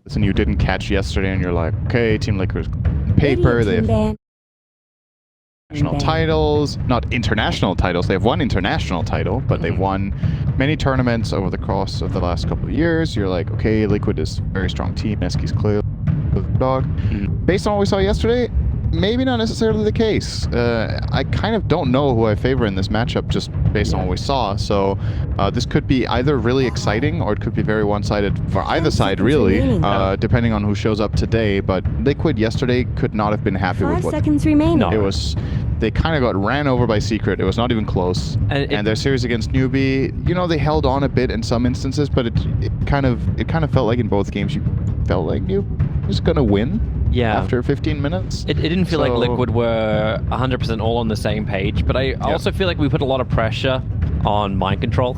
and you didn't catch yesterday, and you're like, okay, Team Liquid on paper, they have national titles, not international titles. They have one international title, but they've won many tournaments over the course of the last couple of years. You're like, okay, Liquid is a very strong team. Mineski's clearly the dog. Based on what we saw yesterday, maybe not necessarily the case. I kind of don't know who I favor in this matchup just based on what we saw. So this could be either really exciting or it could be very one-sided for either side, really, depending on who shows up today. But Liquid yesterday could not have been happy with what... 5 seconds remaining. It was... They kind of got ran over by Secret. It was not even close. And their series against NEWBEE, you know, they held on a bit in some instances, but it kind of felt like in both games you felt like NEWBEE was gonna win. Yeah. After 15 minutes. It didn't feel like Liquid were 100% all on the same page, but I also feel like we put a lot of pressure on Mind Control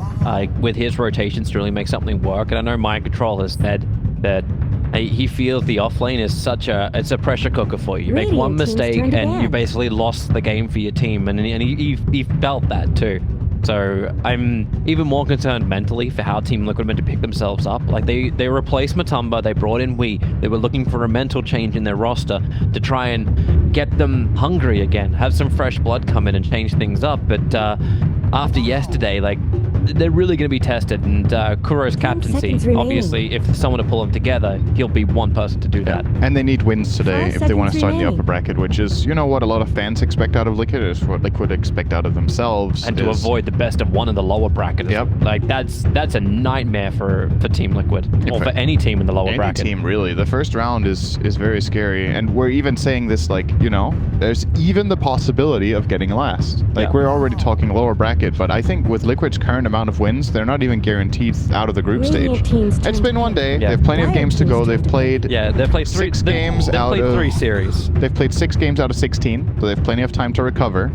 with his rotations to really make something work. And I know Mind Control has said that he feels the offlane is it's a pressure cooker for you. You make one mistake and you basically lost the game for your team, and he felt that too. So I'm even more concerned mentally for how Team Liquid meant to pick themselves up. Like they replaced Matumba, they brought in Wii. They were looking for a mental change in their roster to try and get them hungry again, have some fresh blood come in and change things up. But after yesterday, like, they're really going to be tested, and Kuro's captaincy, obviously, if someone to pull them together, he'll be one person to do that. And they need wins today if they want to start in the upper bracket, which is, you know, what a lot of fans expect out of Liquid, is what Liquid expect out of themselves. And to avoid the best of one in the lower bracket. Yep. Like, that's a nightmare for Team Liquid, or for any team in the lower bracket. Any team, really. The first round is very scary, and we're even saying this, like, you know, there's even the possibility of getting last. Like, we're already talking lower bracket, but I think with Liquid's current amount of wins, they're not even guaranteed out of the group stage. It's been one day. They have plenty of games to go. They've played they've played 6 games out of 3 series. They've played 6 games out of 16, so they have plenty of time to recover.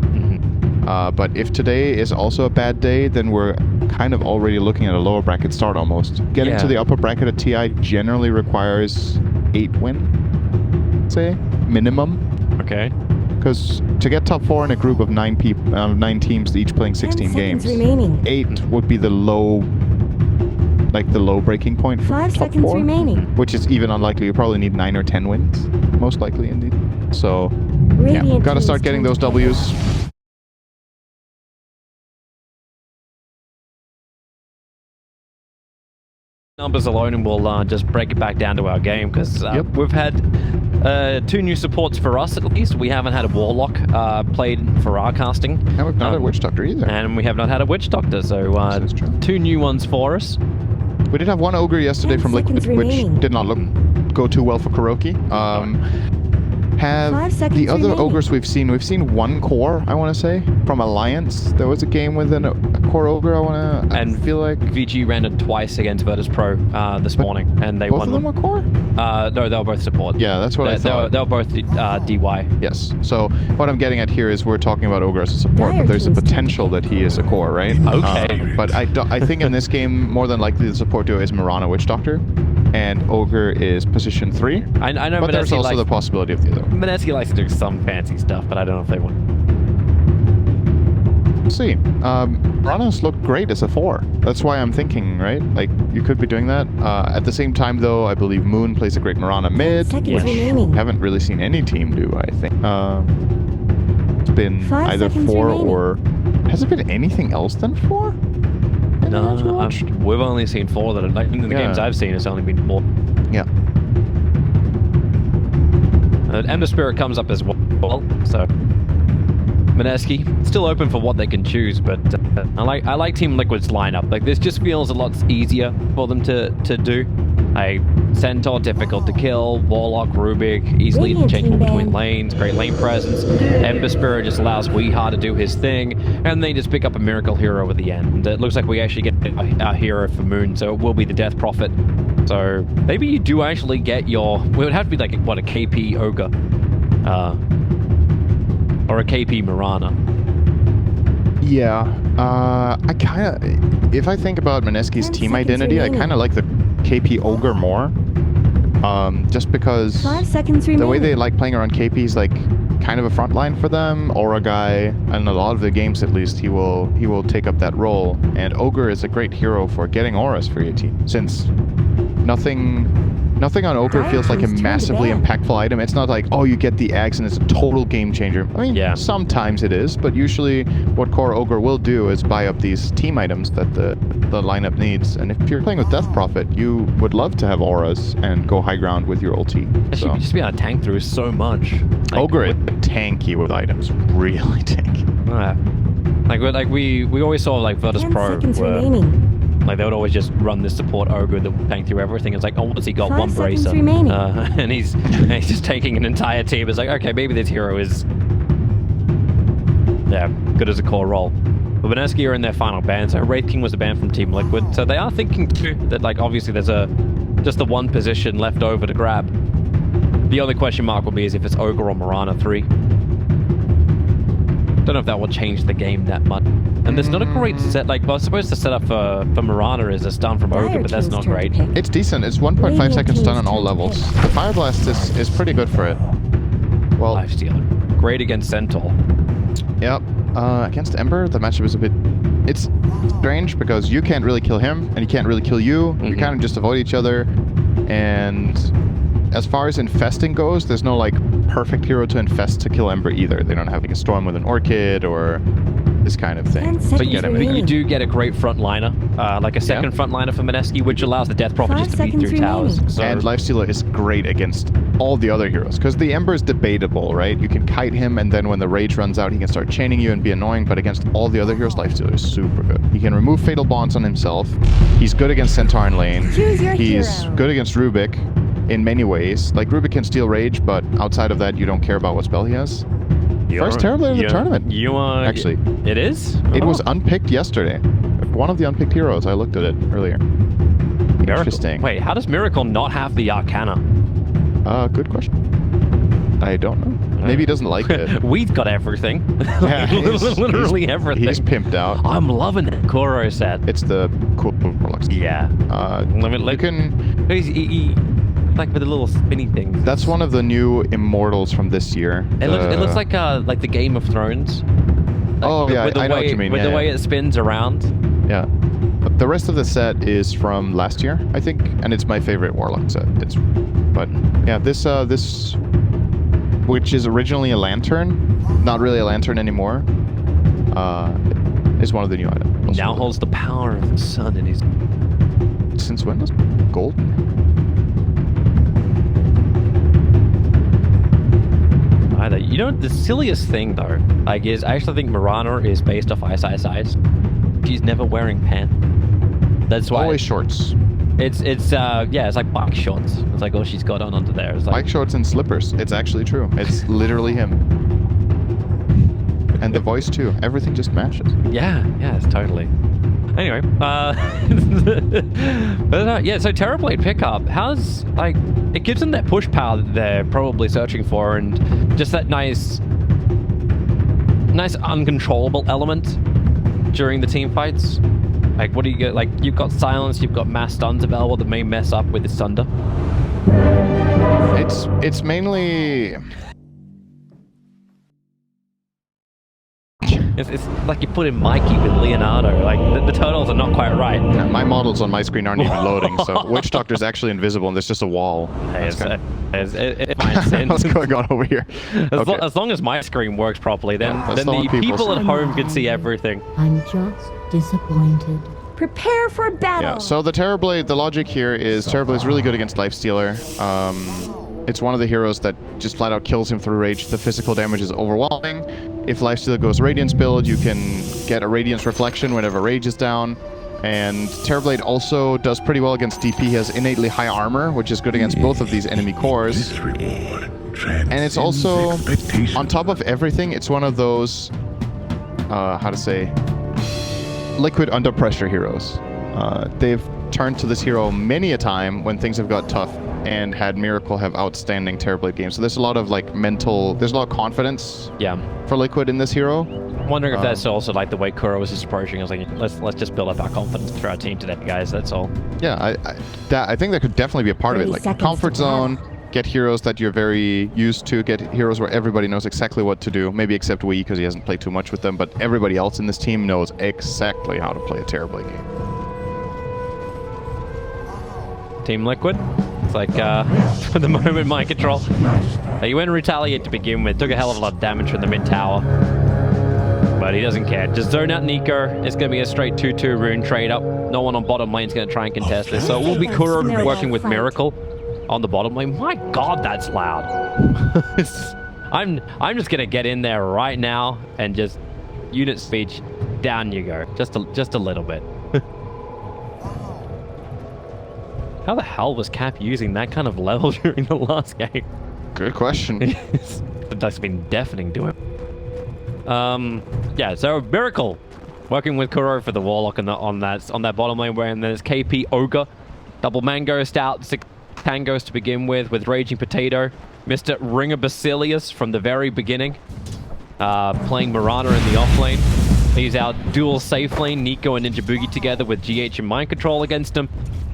But if today is also a bad day, then we're kind of already looking at a lower bracket start almost. Getting to the upper bracket at TI generally requires 8 wins, say, minimum. Okay. Because to get top 4 in a group of 9 teams, each playing 16 games, 8 would be the low, like the low breaking point for top 4, which is even unlikely. You probably need 9 or 10 wins, most likely indeed. So, yeah, gotta start getting those W's. Numbers alone, and we'll just break it back down to our game, because we've had 2 new supports for us, at least. We haven't had a Warlock played for our casting. And we've not had a Witch Doctor either. And we have not had a Witch Doctor, so 2 new ones for us. We did have one Ogre yesterday from Liquid, which did not go too well for Kuroki. Have the other ogres we've seen one core, I want to say, from Alliance. There was a game with a core ogre, I feel like. VG ran it twice against Virtus Pro this morning, and they won. Both of them were core? No, they were both support. Yeah, that's what I thought. They were both DY. Yes. So what I'm getting at here is we're talking about ogre as a support, but there's a potential that he is a core, right? Okay. But I think in this game, more than likely the support duo is Mirana Witch Doctor, and ogre is position 3. I know, but there's also the possibility of the other. Mineski likes to do some fancy stuff, but I don't know if they will. We'll see. Mirana's looked great as a 4. That's why I'm thinking, right? Like, you could be doing that. At the same time, though, I believe Moon plays a great Mirana mid, which haven't really seen any team do, I think. It's been either 4 or... Has it been anything else than 4? No, we've only seen 4 that are, like, in the games I've seen, it's only been 4. Yeah. Ember Spirit comes up as well, so Mineski still open for what they can choose, but I like Team Liquid's lineup. Like, this just feels a lot easier for them to do. Centaur difficult to kill, Warlock, Rubik easily interchangeable between lanes, great lane presence. Ember Spirit just allows Weeha to do his thing, and they just pick up a miracle hero at the end. And it looks like we actually get our hero for Moon, so it will be the Death Prophet. So maybe you do actually get your... It would have to be like, what, a KP Ogre? Or a KP Mirana. Yeah. I kind of... If I think about Mineski's team identity, I kind of like the KP Ogre more. Just because the way they like playing around KP is like kind of a front line for them. Aura guy, and a lot of the games at least, he will take up that role. And Ogre is a great hero for getting auras for your team, since nothing Nothing on Ogre feels like a massively impactful item. It's not like, oh, you get the axe and it's a total game changer. I mean, sometimes it is, but usually what core Ogre will do is buy up these team items that the lineup needs. And if you're playing with Death Prophet, you would love to have auras and go high ground with your ulti. So. You just be able to tank through so much. Like, Ogre is tanky with items, really tanky. We always saw like Virtus Pro where, like they would always just run this support Ogre that would tank through everything. It's like, oh, what's he got? 1 bracer. And he's just taking an entire team. It's like, okay, maybe this hero is good as a core role. But Mineski are in their final ban, so Wraith King was a ban from Team Liquid. So they are thinking too that like obviously there's just the 1 position left over to grab. The only question mark will be is if it's Ogre or Mirana 3. Don't know if that will change the game that much. And there's not a great set, like, well, I suppose the setup for Mirana is a stun from Ogre, but that's not great. It's decent. It's 1.5 seconds stun on all levels. The Fire Blast is pretty good for it. Well, Lifestealer. Great against Centaur. Yep. Against Ember, the matchup is a bit... It's strange because you can't really kill him, and he can't really kill you. You kind of just avoid each other. And as far as infesting goes, there's no, like, perfect hero to infest to kill Ember either. They don't have, like, a Storm with an Orchid or this kind of thing. But you do get a great frontliner, like a second frontliner for Mineski, which allows the Death Prophet just to beat through towers. So. And Lifestealer is great against all the other heroes, because the Ember is debatable, right? You can kite him, and then when the rage runs out, he can start chaining you and be annoying, but against all the other heroes, Lifestealer is super good. He can remove Fatal Bonds on himself. He's good against Centaur in lane. He's good against Rubik in many ways. Like, Rubik can steal rage, but outside of that, you don't care about what spell he has. First Terrorblade of the tournament. Actually, it is? It was unpicked yesterday. One of the unpicked heroes. I looked at it earlier. Interesting. Wait, how does Miracle not have the Arcana? Good question. I don't know. Maybe he doesn't like it. We've got everything. Yeah, literally everything. He's pimped out. I'm loving that Koro set. It's the cool Warlocks. Yeah. You can... Like with the little spinny things. That's one of the new immortals from this year. It looks like the Game of Thrones. Like I know what you mean. With the way it spins around. Yeah. But the rest of the set is from last year, I think, and it's my favorite Warlock set. But yeah, this which is originally a lantern, not really a lantern anymore, is one of the new items. Now holds the power of the sun in his. Since when was gold? You know, the silliest thing though, like, is I actually think Mirana is based off Ice. She's never wearing pants. That's why. Always shorts. It's like bike shorts. It's like all she's got on under there. It's like bike shorts and slippers. It's actually true. It's literally him. And the voice too. Everything just matches. Yeah, it's totally. Anyway, so Terrorblade pickup, how's, like, it gives them that push power that they're probably searching for, and just that nice uncontrollable element during the team fights. Like, what do you get? Like, you've got silence, you've got mass stuns available that may mess up with its thunder. It's mainly... It's like you put in Mikey with Leonardo. Like, the totals are not quite right. Yeah, my models on my screen aren't even loading, so Witch Doctor's actually invisible and there's just a wall. It makes sense. What's going on over here? As long as my screen works properly, then the people at home can see everything. I'm just disappointed. Prepare for battle! Yeah, so the Terrorblade, the logic here is Terrorblade is really good against Lifestealer. It's one of the heroes that just flat out kills him through rage. The physical damage is overwhelming. If Lifestealer goes Radiance build, you can get a Radiance Reflection whenever rage is down. And Terrorblade also does pretty well against DP. He has innately high armor, which is good against both of these enemy cores. And it's also, on top of everything, it's one of those, how to say, liquid under pressure heroes. They've turned to this hero many a time when things have got tough, and had Miracle have outstanding Terrorblade games. So there's a lot of, like, there's a lot of confidence for Liquid in this hero. I'm wondering if that's also like the way Kuro was approaching. I was like, let's just build up our confidence for our team today, guys. That's all. Yeah, I think that could definitely be a part of it. Like, comfort zone, get heroes that you're very used to, get heroes where everybody knows exactly what to do. Maybe except Wii, because he hasn't played too much with them, but everybody else in this team knows exactly how to play a Terrorblade game. Team Liquid. It's like, for the moment, mind control. He went retaliate to begin with. Took a hell of a lot of damage from the mid tower. But he doesn't care. Just zone out Nico. It's going to be a straight 2-2 rune trade up. No one on bottom lane is going to try and contest this. So it will be Kuro working with Miracle on the bottom lane. My God, that's loud. I'm just going to get in there right now and just unit speech. Down you go. Just a little bit. How the hell was Cap using that kind of level during the last game? Good question. That's been deafening to him. Yeah, so Miracle working with Kuro for the Warlock on that bottom lane, where and there's KP Ogre, double Mango, Stout, 6 Tangos to begin with Raging Potato, Mr. Ringer Basilius from the very beginning, playing Mirana in the off lane. He's out dual safe lane, Nico and Ninja Boogie together with GH and Mind Control against him.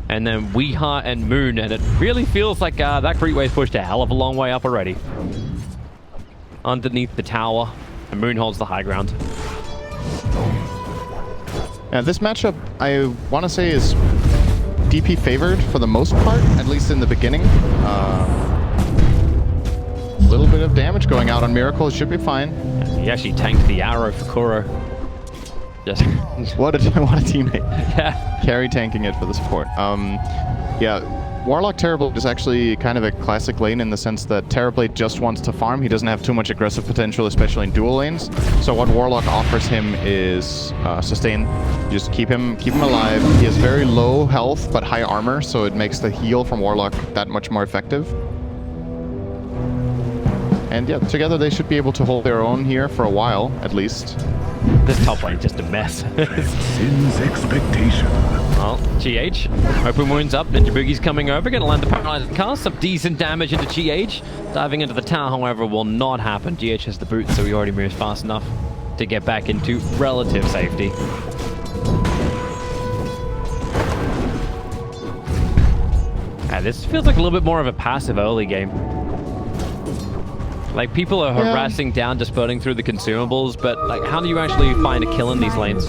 And then Weeha and Moon, and it really feels like that creep wave's pushed a hell of a long way up already. Underneath the tower, and Moon holds the high ground. Yeah, this matchup, I want to say, is DP favored for the most part, at least in the beginning. A little bit of damage going out on Miracle, should be fine. He actually tanked the arrow for Kuro. Just what a teammate. Yeah. Carry tanking it for the support. Yeah, Warlock Terrorblade is actually kind of a classic lane in the sense that Terrorblade just wants to farm. He doesn't have too much aggressive potential, especially in dual lanes. So what Warlock offers him is sustain. Just keep him alive. He has very low health but high armor, so it makes the heal from Warlock that much more effective. And yeah, together they should be able to hold their own here for a while, at least. This top lane just a mess. Sin's expectation. Well, GH, open wounds up, Ninja Boogie's coming over, gonna land the paralyzed cast, some decent damage into GH. Diving into the tower, however, will not happen. GH has the boot, so he already moves fast enough to get back into relative safety. This feels like a little bit more of a passive early game. Like, people are harassing down, just burning through the consumables, but, like, how do you actually find a kill in these lanes?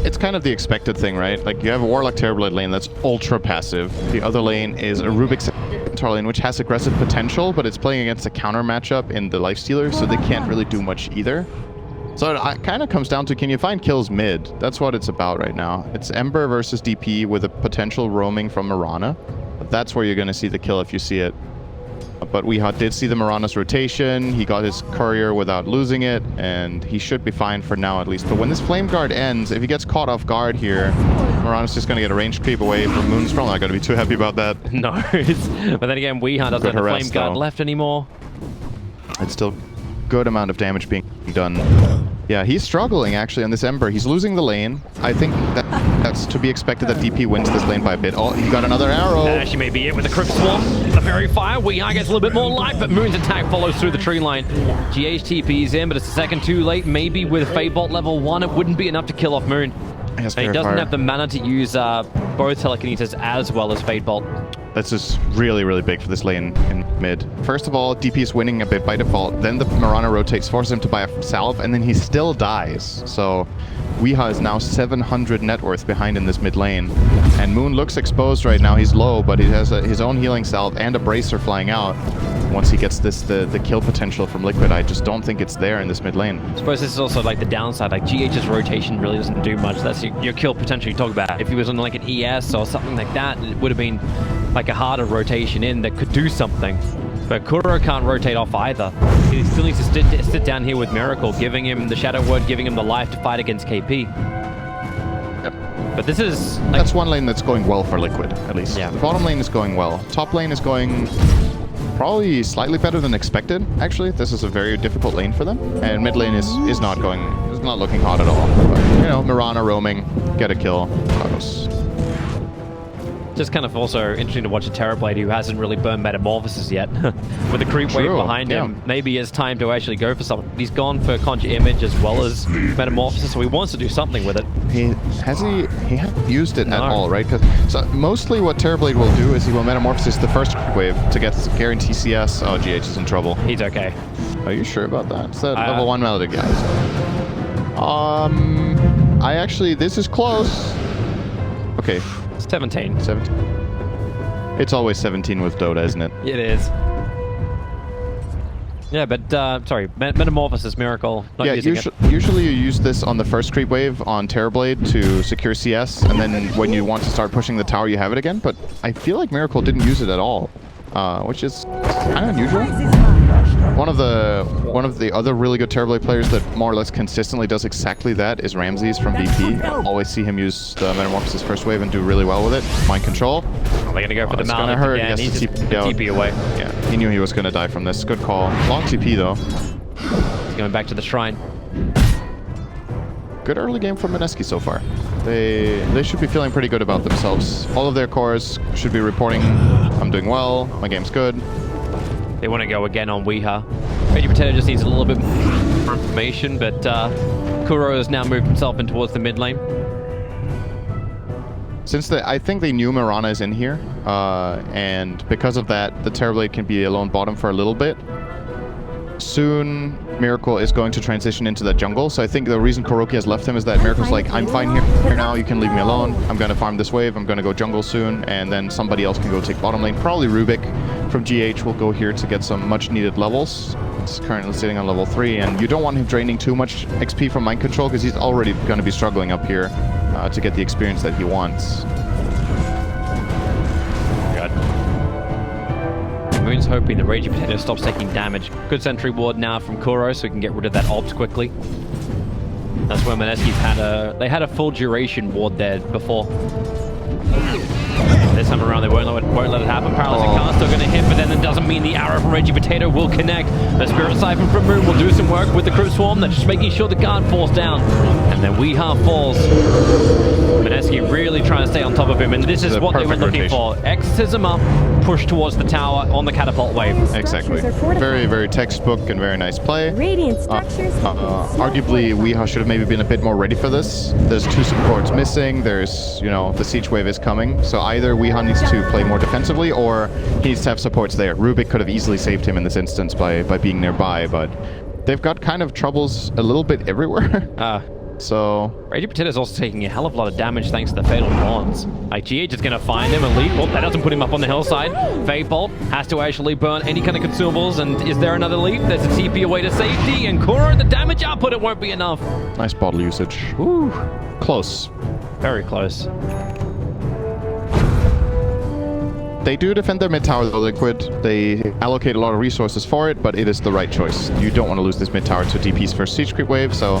It's kind of the expected thing, right? Like, you have a Warlock Terrorblade lane that's ultra passive. The other lane is a Rubik's Centaur lane, which has aggressive potential, but it's playing against a counter matchup in the Lifestealer, so they can't really do much either. So it kind of comes down to, can you find kills mid? That's what it's about right now. It's Ember versus DP with a potential roaming from Mirana. But that's where you're going to see the kill if you see it. But Weeha did see the Mirana's rotation. He got his courier without losing it, and he should be fine for now at least. But when this Flame Guard ends, if he gets caught off guard here, Mirana's just going to get a range creep away from Moon's probably not going to be too happy about that. No, but then again, Weeha doesn't have a Flame Guard left anymore. It's still good amount of damage being done. Yeah, he's struggling actually on this Ember. He's losing the lane. I think that's to be expected that DP wins this lane by a bit. Oh, he got another arrow. That actually may be it with the Crypt Swarm. The Fairy Fire. Weeha gets a little bit more life, but Moon's attack follows through the tree line. GH TP's in, but it's a second too late. Maybe with Fade Bolt level 1, it wouldn't be enough to kill off Moon. He doesn't have the mana to use both Telekinesis as well as Fade Bolt. That's just really, really big for this lane in mid. First of all, DP is winning a bit by default. Then the Mirana rotates, forces him to buy a salve, and then he still dies. So Weeha is now 700 net worth behind in this mid lane. And Moon looks exposed right now. He's low, but he has his own healing salve and a bracer flying out. Once he gets the kill potential from Liquid, I just don't think it's there in this mid lane. I suppose this is also like the downside. Like, GH's rotation really doesn't do much. That's your kill potential you talk about. If he was on like an ES or something like that, it would have been like a harder rotation in that could do something. But Kuro can't rotate off either. He still needs to sit down here with Miracle, giving him the Shadow Word, giving him the life to fight against KP. Yep. But this is... like, that's one lane that's going well for Liquid, at least. Yeah. The bottom lane is going well. Top lane is going probably slightly better than expected, actually. This is a very difficult lane for them. And mid lane is not looking hot at all. But, you know, Mirana roaming, get a kill. Just kind of also interesting to watch a Terrorblade who hasn't really burned Metamorphosis yet. With the creep wave behind him, maybe it's time to actually go for something. He's gone for Conjure Image as well as Metamorphosis, so he wants to do something with it. He hasn't used it at all, right? So mostly what Terrorblade will do is he will Metamorphosis the first creep wave to get guarantee CS. Oh, GH is in trouble. He's okay. Are you sure about that? It's that level 1 melody, guys. This is close. Okay. 17. It's always 17 with Dota, isn't it? It is. Yeah, but, sorry, Metamorphosis Miracle. Not yeah, using usually you use this on the first creep wave on Terrorblade to secure CS, and then when you want to start pushing the tower, you have it again. But I feel like Miracle didn't use it at all, which is kind of unusual. One of the other really good Terrorblade players that more or less consistently does exactly that is Ramses from VP. I always see him use the Metamorphosis first wave and do really well with it. Mind control. They're going to go for the Mallet again. He has to TP away. Yeah, he knew he was going to die from this. Good call. Long TP though. He's going back to the shrine. Good early game from Mineski so far. They should be feeling pretty good about themselves. All of their cores should be reporting, I'm doing well, my game's good. They want to go again on Weeha. Reggie Potato just needs a little bit more information, but Kuro has now moved himself in towards the mid lane. Since I think they knew Mirana is in here, and because of that, the Terrorblade can be alone bottom for a little bit. Soon, Miracle is going to transition into the jungle, so I think the reason Kuroki has left him is that Miracle's like, I'm fine here now, you can leave me alone, I'm going to farm this wave, I'm going to go jungle soon, and then somebody else can go take bottom lane. Probably Rubik from GH will go here to get some much needed levels. He's currently sitting on level 3, and you don't want him draining too much XP from mind control, because he's already going to be struggling up here to get the experience that he wants. Moon's hoping the Raging Potato stops taking damage. Good sentry ward now from Kuro, so we can get rid of that ult quickly. That's where Mineski's had a full duration ward there before. This time around, they won't let it happen. Paralyzing cast still going to hit, but then it doesn't mean the arrow from Reggie Potato will connect. The Spirit Siphon from Moon will do some work with the Crew Swarm. They're just making sure the guard falls down. And then Weeha falls. Mineski really trying to stay on top of him, and this is what they were looking for. Exorcism up, push towards the tower on the catapult wave. Exactly. Very, very textbook and very nice play. Arguably, Weeha should have maybe been a bit more ready for this. There's 2 supports missing. There's, you know, the siege wave is coming. So either Weeha needs to play more defensively, or he needs to have supports there. Rubik could have easily saved him in this instance by being nearby, but they've got kind of troubles a little bit everywhere. So Raging Potato's also taking a hell of a lot of damage thanks to the Fatal Bonds. Like, GH is going to find him and leap. Well, that doesn't put him up on the hillside. Fate Bolt has to actually burn any kind of consumables, and is there another leap? There's a TP away to safety, and Kuro, the damage output, it won't be enough. Nice bottle usage. Woo. Close. Very close. They do defend their mid tower though, Liquid. They allocate a lot of resources for it, but it is the right choice. You don't want to lose this mid tower to DP's first siege creep wave, so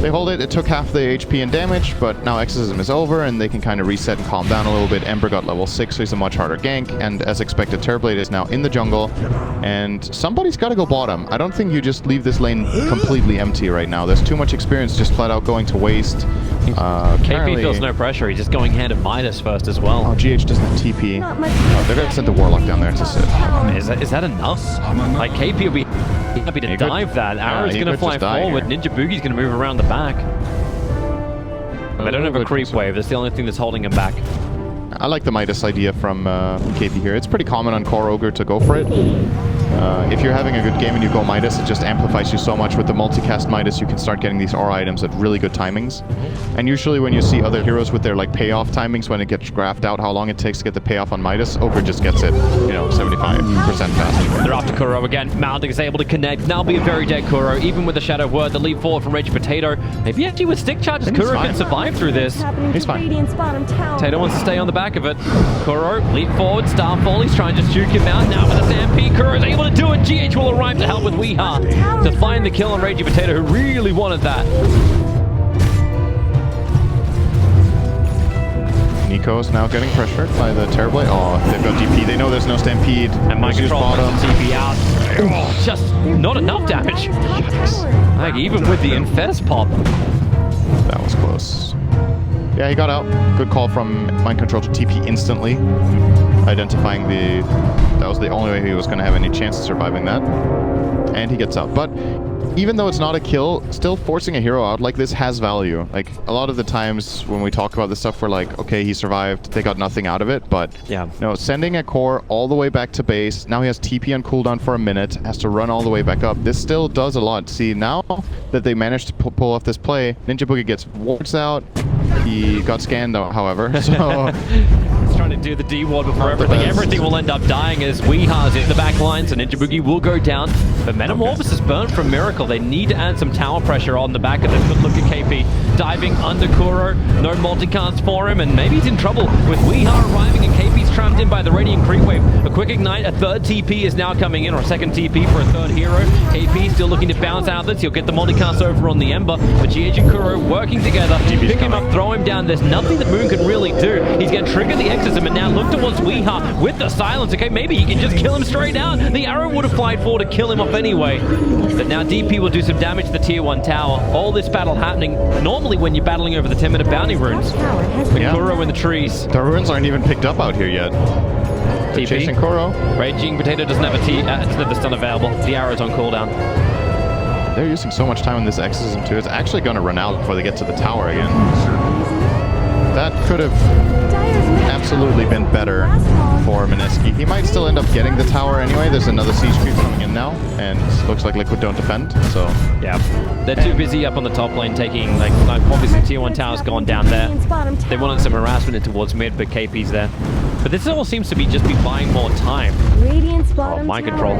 they hold it. It took half the HP and damage, but now Exorcism is over, and they can kind of reset and calm down a little bit. Ember got level 6, so he's a much harder gank, and as expected, Terrorblade is now in the jungle, and somebody's got to go bottom. I don't think you just leave this lane completely empty right now. There's too much experience just flat out going to waste. KP feels no pressure. He's just going hand of Midas first as well. Oh, GH doesn't have TP. They're going to send the Warlock down there to sit. Is that enough? Like, KP will be happy to dive that. Arrow's going to fly forward. Ninja Boogie's going to move around the back. They don't have a creep wave. That's the only thing that's holding him back. I like the Midas idea from KP here. It's pretty common on Core Ogre to go for it. If you're having a good game and you go Midas, it just amplifies you so much. With the multicast Midas, you can start getting these aura items at really good timings. And usually when you see other heroes with their like payoff timings, when it gets graphed out how long it takes to get the payoff on Midas, Ogre just gets it, you know, 75% faster. They're after Kuro again. Malding is able to connect. Now be a very dead Kuro, even with the Shadow Word. The leap forward from Raging Potato. Maybe actually with stick charges, Kuro can survive through this. He's fine. Potato wants to stay on the back of it. Kuro, leap forward, Starfall. He's trying to just juke him out. Now with a Stampede, Kuro is able to do it. GH will arrive to help with Weeha to find the kill on Raging Potato, who really wanted that. Nico's now getting pressured by the Terrorblade. Oh, they've got DP. They know there's no Stampede. And Mind Control bottom. TP out. Oh, just not enough damage. Like, even with the Infest pop. That was close. Yeah, he got out. Good call from Mind Control to TP instantly. Identifying that was the only way he was going to have any chance of surviving that. And he gets out. But even though it's not a kill, still forcing a hero out like this has value. Like, a lot of the times when we talk about this stuff, we're like, okay, he survived, they got nothing out of it. But yeah, no, sending a core all the way back to base, now he has TP on cooldown for a minute, has to run all the way back up. This still does a lot. See, now that they managed to pull off this play, Ninja Boogie gets wards out. He got scanned, however, so trying to do the D-ward before Not the everything. best. Everything will end up dying as Weeha's in the back line, so Ninja Boogie will go down. But Metamorphosis is burnt from Miracle. They need to add some tower pressure on the back of this. But look at KP diving under Kuro. No multicast for him, and maybe he's in trouble with Weeha arriving, and KP's trapped in by the Radiant Creep Wave. A quick ignite, a third TP is now coming in, or a second TP for a third hero. KP still looking to bounce out of this. He'll get the multicast over on the Ember, but GH and Kuro working together. Pick him up, throw him down. There's nothing that Moon can really do. He's going to trigger the exorcism, and now look towards Weeha with the silence. Okay, maybe he can just kill him straight out. The arrow would have flied forward to kill him off anyway. But now DP will do some damage to the tier 1 tower. All this battle happening normally when you're battling over the 10-minute bounty runes. With Kuro in the trees. The runes aren't even picked up out here yet. They're TP. chasing Kuro. Raging Potato doesn't have a stun available. The arrow's on cooldown. They're using so much time on this exorcism too. It's actually going to run out before they get to the tower again. That could have absolutely been better for Mineski. He might still end up getting the tower anyway. There's another siege creep coming in now, and it looks like Liquid don't defend, so... Yeah. They're too busy up on the top lane taking, like obviously tier 1 tower's gone down there. They wanted some harassment in towards mid, but KP's there. But this all seems to be just be buying more time. Mind control.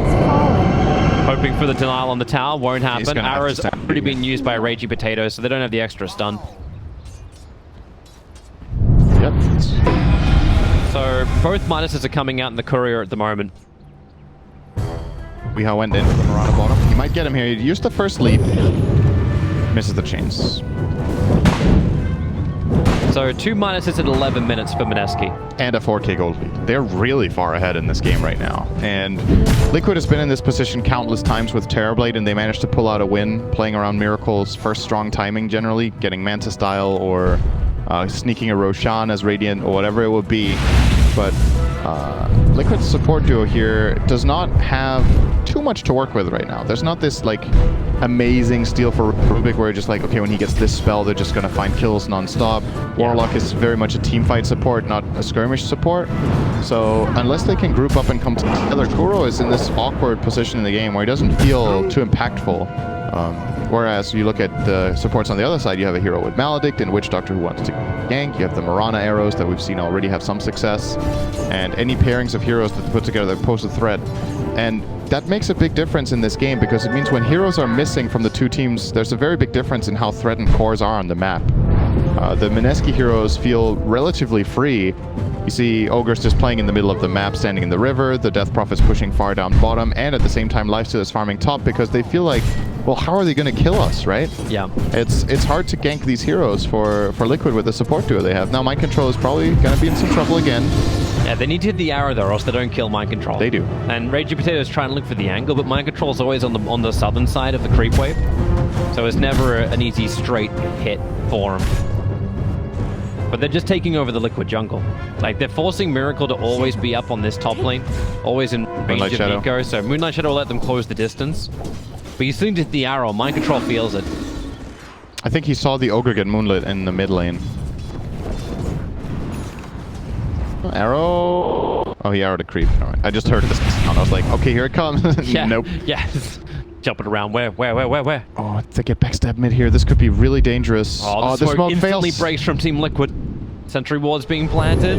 Hoping for the denial on the tower, won't happen. Arrow's already been used by Raging Potato, so they don't have the extra stun. Yep. So both minuses are coming out in the courier at the moment. Weeha went in for the Marana bottom. He might get him here. He used the first leap. Misses the chains. So 2 minuses at 11 minutes for Mineski. And a 4k gold lead. They're really far ahead in this game right now. And Liquid has been in this position countless times with Terrorblade, and they managed to pull out a win playing around Miracle's first strong timing generally, getting Manta style or sneaking a Roshan as Radiant or whatever it would be. But Liquid's support duo here does not have too much to work with right now. There's not this like amazing steal for Rubik where you're just like, okay, when he gets this spell, they're just going to find kills non-stop. Warlock is very much a team fight support, not a skirmish support. So unless they can group up and come together, Kuro is in this awkward position in the game where he doesn't feel too impactful. Whereas you look at the supports on the other side, you have a hero with Maledict and Witch Doctor who wants to gank. You have the Marana arrows that we've seen already have some success. And any pairings of heroes that put together that pose a threat. And that makes a big difference in this game because it means when heroes are missing from the two teams, there's a very big difference in how threatened cores are on the map. The Mineski heroes feel relatively free. You see Ogre's just playing in the middle of the map, standing in the river, the Death Prophet's pushing far down bottom, and at the same time Lifesteal is farming top because they feel like, well, how are they going to kill us, right? Yeah. It's hard to gank these heroes for Liquid with the support duo they have. Now Mind Control is probably going to be in some trouble again. Yeah, they need to hit the arrow though, or else they don't kill Mind Control. They do. And Raging Potato is trying to look for the angle, but Mind Control is always on the southern side of the creep wave. So it's never an easy straight hit for him. But they're just taking over the Liquid jungle. Like, they're forcing Miracle to always be up on this top lane, always in range of Nico. So Moonlight Shadow will let them close the distance. But you seem to hit the arrow. Mind Control feels it. I think he saw the Ogre get moonlit in the mid lane. Arrow. Oh, he arrowed a creep. All right. I just heard this sound. I was like, okay, here it comes. Yeah. Nope. Yes. Jumping around. Where? Oh, if they get backstab mid here, this could be really dangerous. Oh, the smoke instantly breaks from Team Liquid. Sentry ward's being planted.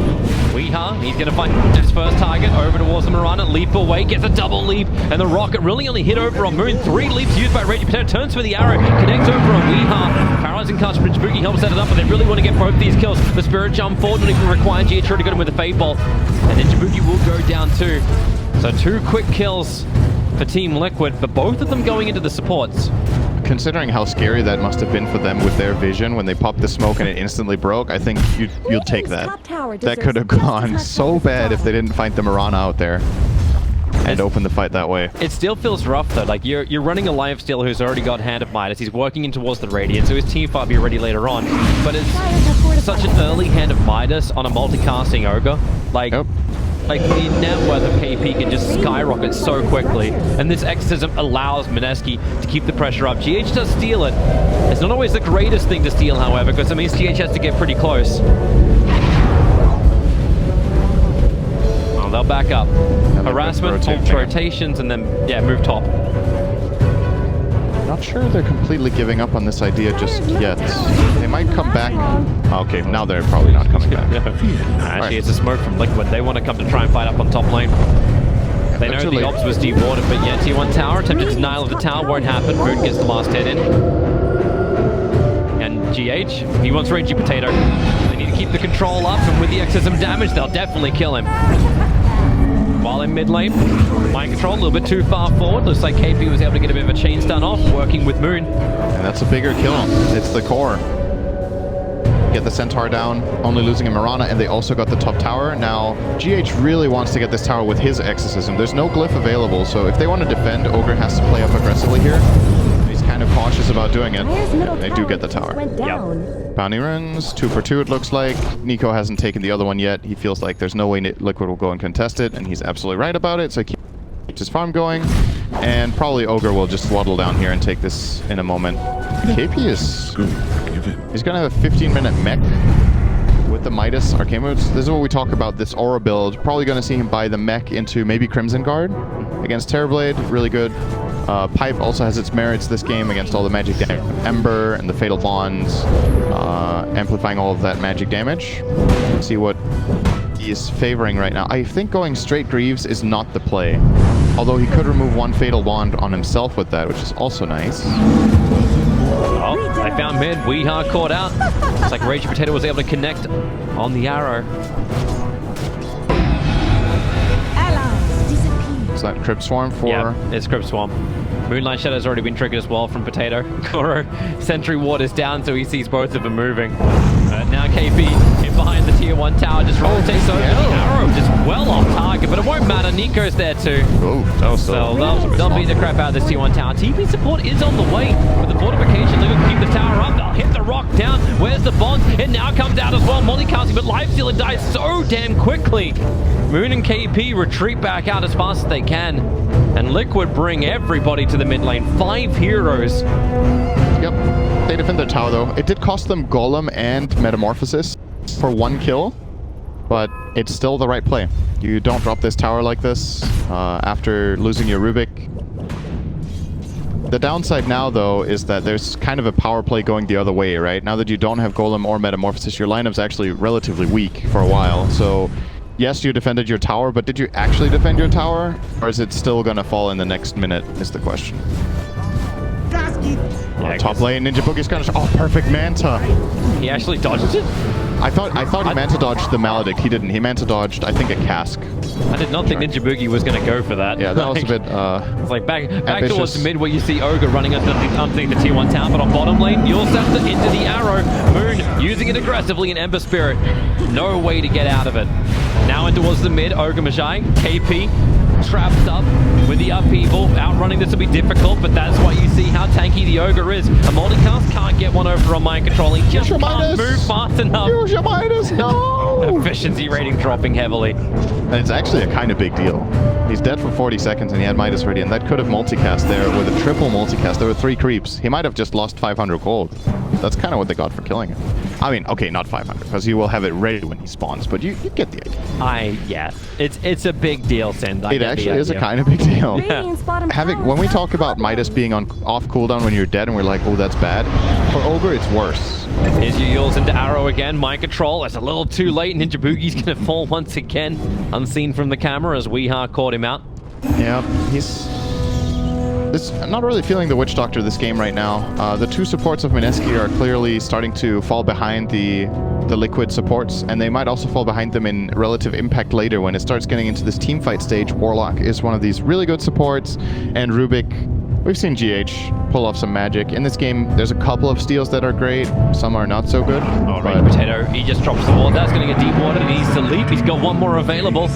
Weeha, he's going to find his first target over towards the Marana. Leap away, gets a double leap, and the rocket really only hit over on Moon. 3 leaps used by Raging Potato, turns for the arrow, connects over on Weeha. Paralyzing Cast from Boogie helps set it up, but they really want to get both these kills. The Spirit jump forward, not even required. GH already got him with a Fade Bolt, and then Boogie will go down too. So 2 quick kills for Team Liquid, but both of them going into the supports. Considering how scary that must have been for them with their vision when they popped the smoke and it instantly broke, I think you'll take that. That could have gone so bad if they didn't find the Marana out there and open the fight that way. It still feels rough though. Like you're running a Lifesteal who's already got Hand of Midas. He's working in towards the Radiant, so his team fight will be ready later on. But it's such an early Hand of Midas on a multicasting Ogre. Like. Yep. Like, the net worth of KP can just skyrocket so quickly, and this exorcism allows Mineski to keep the pressure up. GH does steal it. It's not always the greatest thing to steal, however, because it means GH has to get pretty close. Oh, they'll back up. Harassment, rotations, and then, yeah, move top. Not sure they're completely giving up on this idea just yet. They might come back. Okay, now they're probably not coming back. Actually, it's a smoke from Liquid. They want to come to try and fight up on top lane. They know the ops was dewatered, but yeah, T1 tower, attempted denial of the tower, won't happen. Moon gets the last hit in. And GH, he wants Ragey Potato. They need to keep the control up, and with the excessive damage, they'll definitely kill him. While in mid lane, mind control a little bit too far forward. Looks like KP was able to get a bit of a chain stun off, working with Moon. And that's a bigger kill. It's the core. Get the Centaur down, only losing a Mirana, and they also got the top tower. Now, GH really wants to get this tower with his exorcism. There's no glyph available, so if they want to defend, Ogre has to play up aggressively here. He's kind of cautious about doing it. They do get the tower. Yep. Bounty runs, 2 for 2 it looks like. Nico hasn't taken the other one yet. He feels like there's no way Liquid will go and contest it, and he's absolutely right about it, so he keeps his farm going. And probably Ogre will just waddle down here and take this in a moment. KP is... He's going to have a 15-minute mech with the Midas Arcane Moves. This is what we talk about, this Aura build. Probably going to see him buy the mech into maybe Crimson Guard against Terrorblade. Really good. Pipe also has its merits this game against all the magic damage. Ember and the Fatal Bonds, amplifying all of that magic damage. Let's see what he is favoring right now. I think going straight Greaves is not the play. Although he could remove 1 Fatal Bond on himself with that, which is also nice. Oh, they found mid. Weeha caught out. It's like Ragey Potato was able to connect on the arrow. Is that Crypt Swarm for... Yeah, it's Crypt Swarm. Moonlight Shadow's already been triggered as well from Potato. Goro, Sentry Ward is down, so he sees both of them moving. Now KP in behind the tier 1 tower just rotates over. Yeah. The arrow just well off target, but it won't matter. Nico's there too. Oh, that was So they'll beat the crap out of this tier 1 tower. TP support is on the way with the fortification. They're going to keep the tower up. They'll hit the rock down. Where's the bonds? It now comes out as well. Multicasting, but Lifestealer dies so damn quickly. Moon and KP retreat back out as fast as they can. And Liquid bring everybody to the mid lane. 5 heroes. Yep. They defend their tower though. It did cost them Golem and Metamorphosis for 1 kill, but it's still the right play. You don't drop this tower like this after losing your Rubik. The downside now though is that there's kind of a power play going the other way, right? Now that you don't have Golem or Metamorphosis, your lineup's actually relatively weak for a while. So yes, you defended your tower, but did you actually defend your tower? Or is it still gonna fall in the next minute is the question. Yeah, top lane, Ninja Boogie's gonna... Oh, perfect Manta! He actually dodged it? I thought he Manta dodged the Maledict. He didn't. He Manta dodged, I think, a cask. I did not think Ninja Boogie was going to go for that. Yeah, that was a bit it's like back ambitious. towards mid where you see Ogre running underneath the tier 1 tower, but on bottom lane, you'll set into the arrow. Moon using it aggressively in Ember Spirit. No way to get out of it. Now in towards the mid, Ogre Magi, KP trapped up with the upheaval. Outrunning this will be difficult, but that's why you see how tanky the Ogre is. A multicast can't get one over on mind control. He just can't move fast enough. Use your Midas, no! Efficiency rating dropping heavily. And it's actually a kind of big deal. He's dead for 40 seconds and he had Midas ready, and that could have multicast there with a triple multicast. There were 3 creeps. He might have just lost 500 gold. That's kind of what they got for killing him. I mean, okay, not 500, because he will have it ready when he spawns, but you get the idea. Yeah. It's a big deal, Send. It actually is a kind of big deal. Yeah. When we talk about Midas being on off cooldown when you're dead, and we're like, oh, that's bad. For Ogre, it's worse. Here's your Yules into Arrow again. Mind control. It's a little too late. Ninja Boogie's going to fall once again, unseen from the camera as Weeha caught him out. Yeah, I'm not really feeling the Witch Doctor this game right now. The 2 supports of Mineski are clearly starting to fall behind the Liquid supports, and they might also fall behind them in relative impact later when it starts getting into this team fight stage. Warlock is one of these really good supports, and Rubik, we've seen GH pull off some magic. In this game, there's a couple of steals that are great, some are not so good. Oh, right, Potato, he just drops the wall. That's going to get deep water. He needs to leap. He's got 1 more available.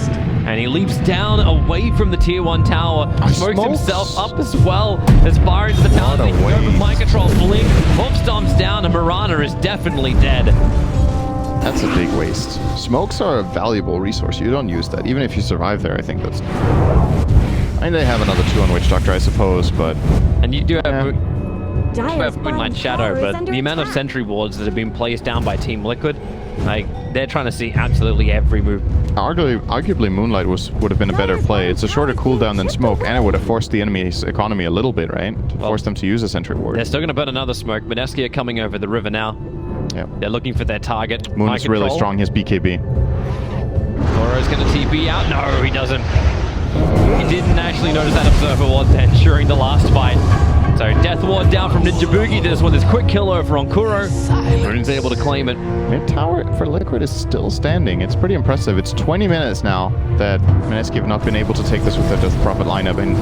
And he leaps down away from the tier 1 tower. Smokes himself up as well. As far as the tower, they can go with mind control. Blink, Hoof stomps down, and Mirana is definitely dead. That's a big waste. Smokes are a valuable resource. You don't use that. Even if you survive there, I think that's... I mean, they have another 2 on Witch Doctor, I suppose, but... And you do have... Have Moonlight Shadow, but the amount of sentry wards that have been placed down by Team Liquid, like, they're trying to see absolutely every move. Arguably Moonlight would have been a better play. It's a shorter cooldown than Smoke, and it would have forced the enemy's economy a little bit, right? To force them to use a sentry ward. They're still going to burn another Smoke. Mineski are coming over the river now. Yep. They're looking for their target. Moon is really strong, his BKB. Toro's going to TP out. No, he doesn't. He didn't actually notice that Observer Ward then during the last fight. So Death Ward down from NEWBEE just with his quick kill over on Kuro. Moon's able to claim it. Mid tower for Liquid is still standing. It's pretty impressive. It's 20 minutes now that Mineski have not been able to take this with their Death Prophet lineup. And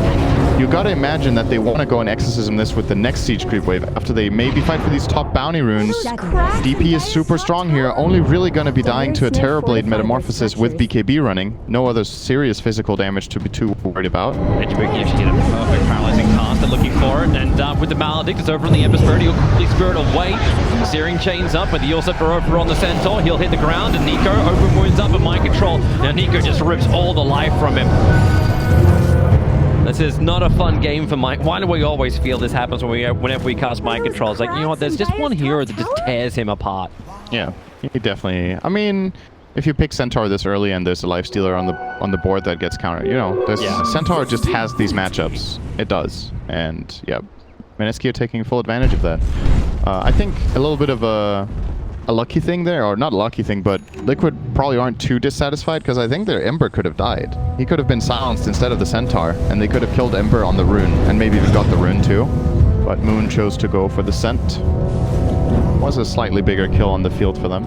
you gotta imagine that they want to go and exorcism this with the next siege creep wave after they maybe fight for these top bounty runes. DP is super strong here. Only really gonna be dying to a Terrorblade Metamorphosis with BKB running. No other serious physical damage to be too worried about. NEWBEE actually did a perfect paralyzing cast. They're looking for it. And with the Maledict, it's over on the Ember Spirit. He'll quickly Spirit away. Searing chains up with the Yosef over on the Centaur. He'll hit the ground, and Nico open wounds up at Mind Control. Now Nico just rips all the life from him. This is not a fun game for Mike. Why do we always feel this happens whenever we cast Mind Control? It's like, you know what, there's just one hero that just tears him apart. Yeah, he definitely... I mean, if you pick Centaur this early and there's a Lifestealer on the board that gets countered, you know, Centaur just has these matchups. It does. And, yeah, Mineski are taking full advantage of that. I think a little bit of a lucky thing there, or not a lucky thing, but Liquid probably aren't too dissatisfied because I think their Ember could have died. He could have been silenced instead of the Centaur, and they could have killed Ember on the rune, and maybe even got the rune too. But Moon chose to go for the Scent. Was a slightly bigger kill on the field for them.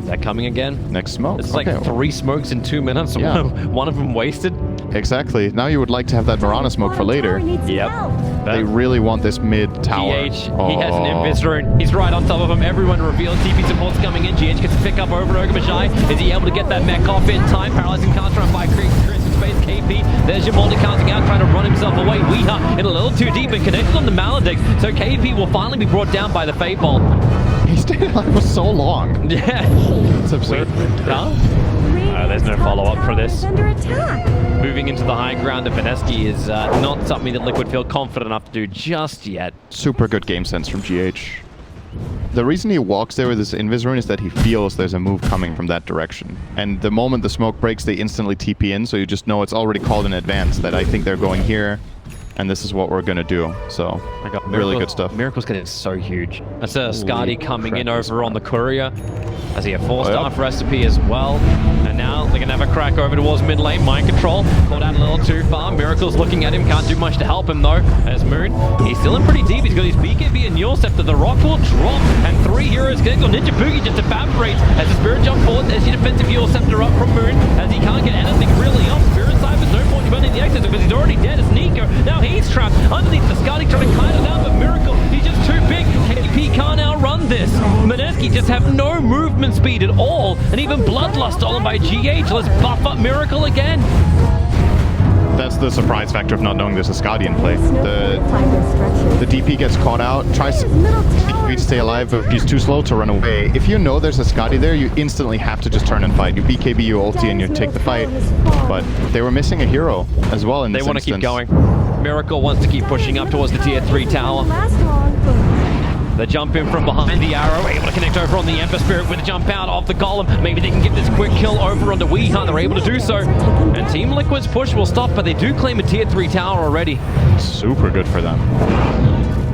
They're coming again. Next smoke. It's like 3 smokes in 2 minutes. Yeah. One of them wasted. Exactly. Now you would like to have that Mirana smoke for later. Yep. They really want this mid tower. GH, he has an Invis rune. He's right on top of him. Everyone reveals. TP support's coming in. GH gets to pick up over Ogre. Is he able to get that mech off in time? Paralyzing counter on by Chris in space. KP. There's your multi counting out, trying to run himself away. Weeha in a little too deep and connected on the Maledict. So KP will finally be brought down by the Fate Bolt. He stayed alive for so long. Yeah. It's absurd. Huh? There's no follow-up for this. Moving into the high ground of Mineski is not something that Liquid feel confident enough to do just yet. Super good game sense from GH. The reason he walks there with his Invis rune is that he feels there's a move coming from that direction. And the moment the smoke breaks, they instantly TP in, so you just know it's already called in advance that I think they're going here. And this is what we're going to do. So, really good stuff. Miracle's getting so huge. That's a Skadi coming in over on the Courier. As he a 4-star recipe as well. And now they're going to have a crack over towards mid lane. Mind Control. Caught out a little too far. Miracle's looking at him. Can't do much to help him though. As Moon. He's still in pretty deep. He's got his BKB and Yule Scepter. The rock will drop. And 3 heroes getting on. NEWBEE just evaporates. As the Spirit jump forward. There's your defensive Yule Scepter up from Moon. As he can't get anything really off. Spirit side, but no point running the exit because he's already dead as Nico. Now he's trapped underneath the Skadi, trying to kite it down, but Miracle, he's just too big. KP can't outrun this. Mineski just have no movement speed at all, and even Bloodlust stolen by GH. Let's buff up Miracle again. That's the surprise factor of not knowing there's a Skadi in play. The DP gets caught out, tries to stay alive, but he's too slow to run away. If you know there's a Skadi there, you instantly have to just turn and fight. You BKB, you ulti, and you take the fight. But they were missing a hero as well in this instance. They want to keep going. Miracle wants to keep pushing up towards the tier 3 tower. The jump in from behind the arrow, able to connect over on the Ember Spirit with a jump out of the Golem. Maybe they can get this quick kill over onto Weeha. They're able to do so. And Team Liquid's push will stop, but they do claim a tier 3 tower already. Super good for them.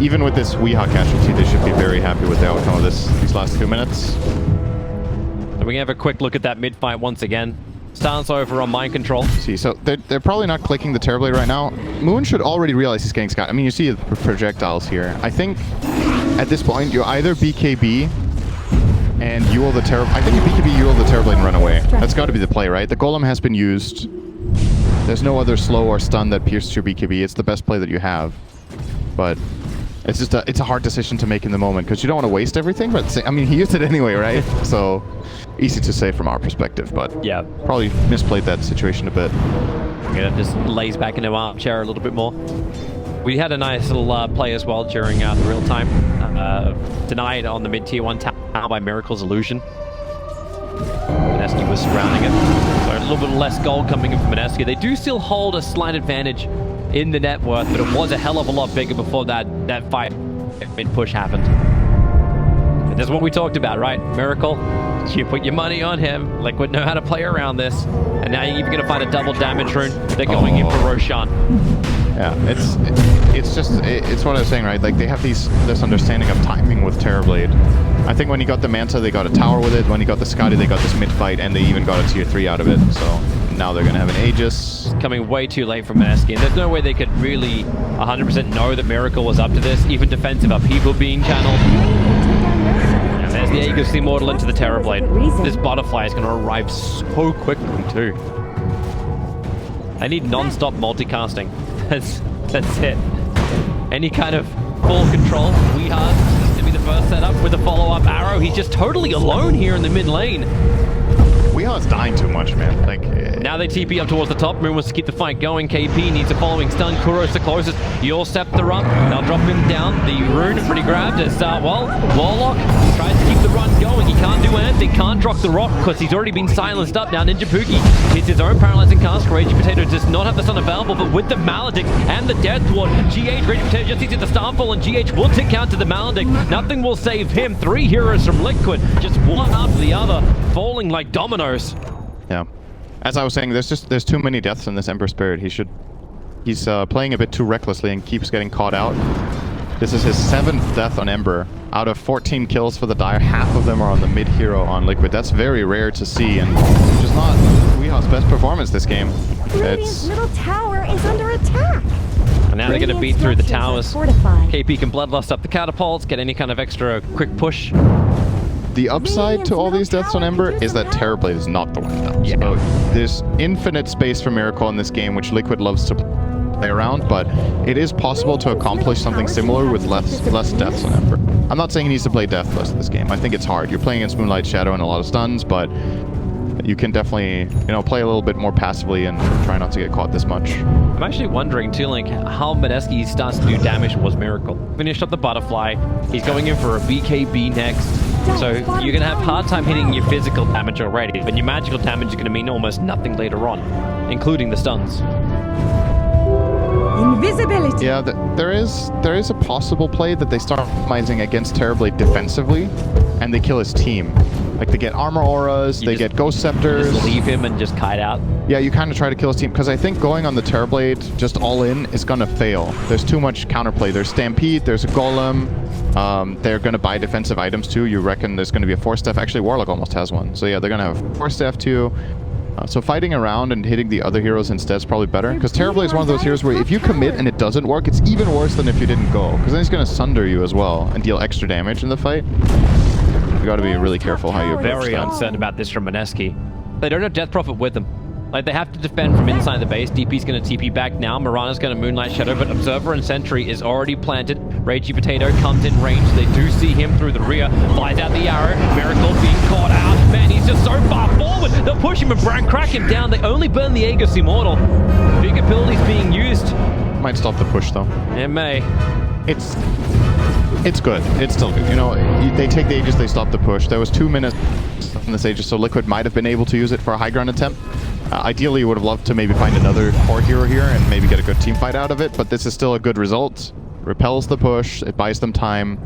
Even with this Weeha casualty, they should be very happy with the outcome of these last 2 minutes. So we can have a quick look at that mid fight once again. Stance over on Mind Control. See, so they're probably not clicking the Terrorblade right now. Moon should already realize he's getting Sky. I mean, you see the projectiles here. I think at this point, you either BKB and Yule the Terrorblade. I think you BKB, Yule the Terrorblade and run away. That's got to be the play, right? The Golem has been used. There's no other slow or stun that pierces your BKB. It's the best play that you have. But it's just it's a hard decision to make in the moment because you don't want to waste everything. But I mean, he used it anyway, right? So easy to say from our perspective, but yeah, probably misplayed that situation a bit. Yeah, just lays back into armchair a little bit more. We had a nice little play as well during the real time. Denied on the mid tier 1 tower by Miracle's Illusion. Mineski was surrounding it. So a little bit less gold coming in from Mineski. They do still hold a slight advantage in the net worth, but it was a hell of a lot bigger before that fight. mid-push happened. And this is what we talked about, right? Miracle, you put your money on him. Liquid know how to play around this. And now you're even going to find a double damage rune. They're going in for Roshan. Yeah, it's what I was saying, right? Like, they have this understanding of timing with Terrorblade. I think when he got the Manta, they got a tower with it. When he got the Scotty, they got this mid-fight, and they even got a tier 3 out of it. So now they're going to have an Aegis. Coming way too late from Mineski, and there's no way they could really 100% know that Miracle was up to this. Even defensive upheaval being channeled. And there's the Aegis Immortal into the Terrorblade. This Butterfly is going to arrive so quickly too. I need non-stop multicasting. That's it. Any kind of full control. Weehard is to be the first setup with a follow-up arrow. He's just totally alone here in the mid lane. Weehard's dying too much, man. Like, now they TP up towards the top. Moon wants to keep the fight going. KP needs a following stun. Kuro's the closest. Your Scepter up. They'll drop him down. The rune pretty grabbed. It's well, Warlock tries to keep the run going. He can't do anything. Can't drop the rock because he's already been silenced up. Now Ninja Pookie hits his own paralyzing cast. Raging Potato does not have the stun available, but with the Maledict and the Death Ward, GH Raging Potato just needs the Starfall, and GH will tick out to the Maledict. Nothing will save him. 3 heroes from Liquid, just one after the other, falling like dominoes. Yeah. As I was saying, there's too many deaths in this Ember Spirit. He's playing a bit too recklessly and keeps getting caught out. This is his 7th death on Ember. Out of 14 kills for the Dire, half of them are on the mid hero on Liquid. That's very rare to see, and just not Weehaw's best performance this game. Radiant's middle tower is under attack. And now they're going to beat through the towers. KP can Bloodlust up the catapults, get any kind of extra quick push. The upside to all these deaths on Ember is that Terrorblade is not the one down. Yeah. So there's infinite space for Miracle in this game, which Liquid loves to play around, but it is possible to accomplish something similar with less deaths on Ember. I'm not saying he needs to play Deathless this game. I think it's hard. You're playing against Moonlight Shadow and a lot of stuns, but you can definitely, play a little bit more passively and try not to get caught this much. I'm actually wondering too, like, how Mineski starts to do damage was Miracle. Finished up the Butterfly. He's going in for a BKB next. So you're going to have a hard time hitting your physical damage already, but your magical damage is going to mean almost nothing later on, including the stuns. Invisibility. Yeah, there is a possible play that they start optimizing against Terrorblade defensively, and they kill his team. Like, they get armor auras, they get ghost scepters. Just leave him and just kite out. Yeah, you kind of try to kill his team, because I think going on the Terrorblade just all in is going to fail. There's too much counterplay. There's Stampede, there's a Golem. They're going to buy defensive items too. You reckon there's going to be a Force Staff? Actually, Warlock almost has one. So yeah, they're going to have Force Staff too. So fighting around and hitting the other heroes instead is probably better, because Terrorblade is one of those heroes where if you commit and it doesn't work, it's even worse than if you didn't go, because then he's going to sunder you as well and deal extra damage in the fight. You got to be really careful how you approach Very that. uncertain about this from Mineski. They don't have Death Prophet with them. Like, they have to defend from inside the base. DP's going to TP back now. Mirana's going to Moonlight Shadow, but Observer and Sentry is already planted. Ragey Potato comes in range. They do see him through the rear. Flies out the arrow. Miracle being caught out. Man, he's just so far forward. They'll push him and crack him down. They only burn the Aegis Immortal. Big abilities being used. Might stop the push though. It may. It's good. It's still good. They take the Aegis, they stop the push. There was 2 minutes in this Aegis, so Liquid might have been able to use it for a high ground attempt. Ideally, you would have loved to maybe find another core hero here and maybe get a good team fight out of it, but this is still a good result. Repels the push, it buys them time.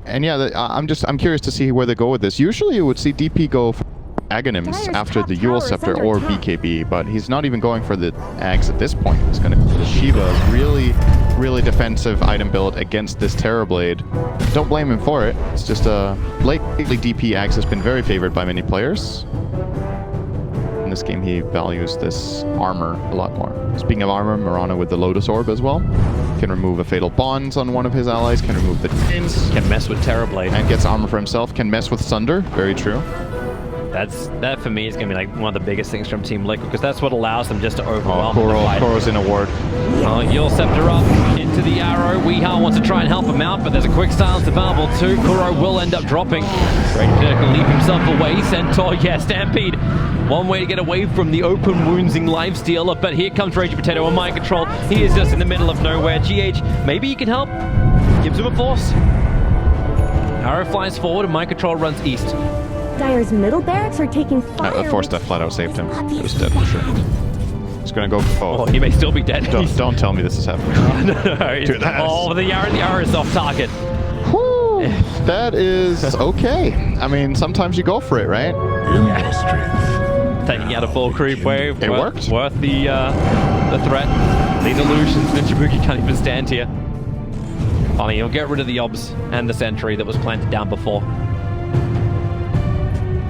And yeah, I'm curious to see where they go with this. Usually you would see DP go for Aghanims after the Eul Scepter or BKB, but he's not even going for the Ags at this point. He's going to go for the Shiva. Really defensive item build against this Terrorblade. Don't blame him for it. It's just lately DP Ags has been very favored by many players. In this game, he values this armor a lot more. Speaking of armor, Mirana with the Lotus Orb as well. Can remove a Fatal Bonds on one of his allies, can remove the chains. Can mess with Terrorblade. And gets armor for himself. Can mess with Sunder. Very true. That for me is going to be like one of the biggest things from Team Liquid, because that's what allows them just to overwhelm the fight. Koro's in a ward. Eul Scepter up into the arrow. Weehar wants to try and help him out, but there's a quick silence available too. Koro will end up dropping. Raging Potato can leap himself away. Centaur, yeah, Stampede. One way to get away from the open woundsing lifestealer, but here comes Raging Potato on mind control. He is just in the middle of nowhere. GH, maybe he can help. Gives him a force. Arrow flies forward and mind control runs east. Dire's middle barracks are taking fire. Force Death flat out saved him. He was dead for sure. He's gonna go. Oh, he may still be dead. Don't tell me this is happening. No. Dude, Oh, the arrow is off target. Whew, that is okay. I mean, sometimes you go for it, right? Strength. Taking out a full creep wave. It worked. Worth the threat. These illusions, NEWBEE can't even stand here. Finally, he'll get rid of the obs and the sentry that was planted down before.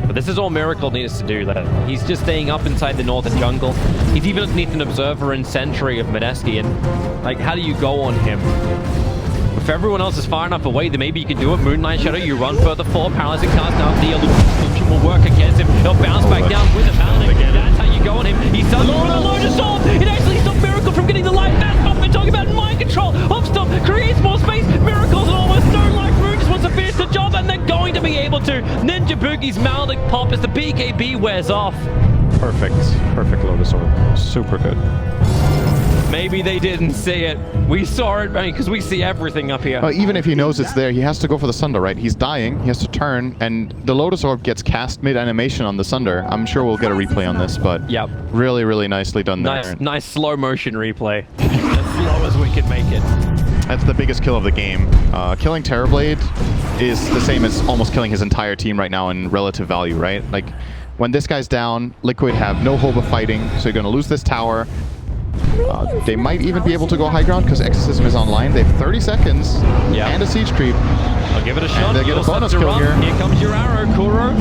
But this is all Miracle needs to do. That he's just staying up inside the northern jungle. He's even underneath an observer and sentry of Mineski, and like, how do you go on him? If everyone else is far enough away, then maybe you can do it. Moonlight Shadow, you run further forward. Paralyzing cast now. The illusion will work against him. He'll bounce back down with a bounding. That's how you go on him. He's done with a load of sword. It actually stopped Miracle from getting the life back. We're talking about mind control. Hopstop creates more space. Miracle's an almost stone-like Rune just wants to finish the job, and they're going to be able to. NEWBEE's Maldic pop as the BKB wears off. Perfect. Perfect Lotus Orb. Super good. Maybe they didn't see it. We saw it, because we see everything up here. Even if he knows it's there, he has to go for the Sunder, right? He's dying, he has to turn, and the Lotus Orb gets cast mid-animation on the Sunder. I'm sure we'll get a replay on this, but yep. Really, really nicely done there. Nice slow motion replay. As slow as we can make it. That's the biggest kill of the game. Killing Terrorblade is the same as almost killing his entire team right now in relative value, right? Like, when this guy's down, Liquid have no hope of fighting, so you're going to lose this tower. They might even be able to go high ground because Exorcism is online. They have 30 seconds and a siege creep. I'll give it a shot. They get a bonus kill here. Here comes your arrow, Kuro.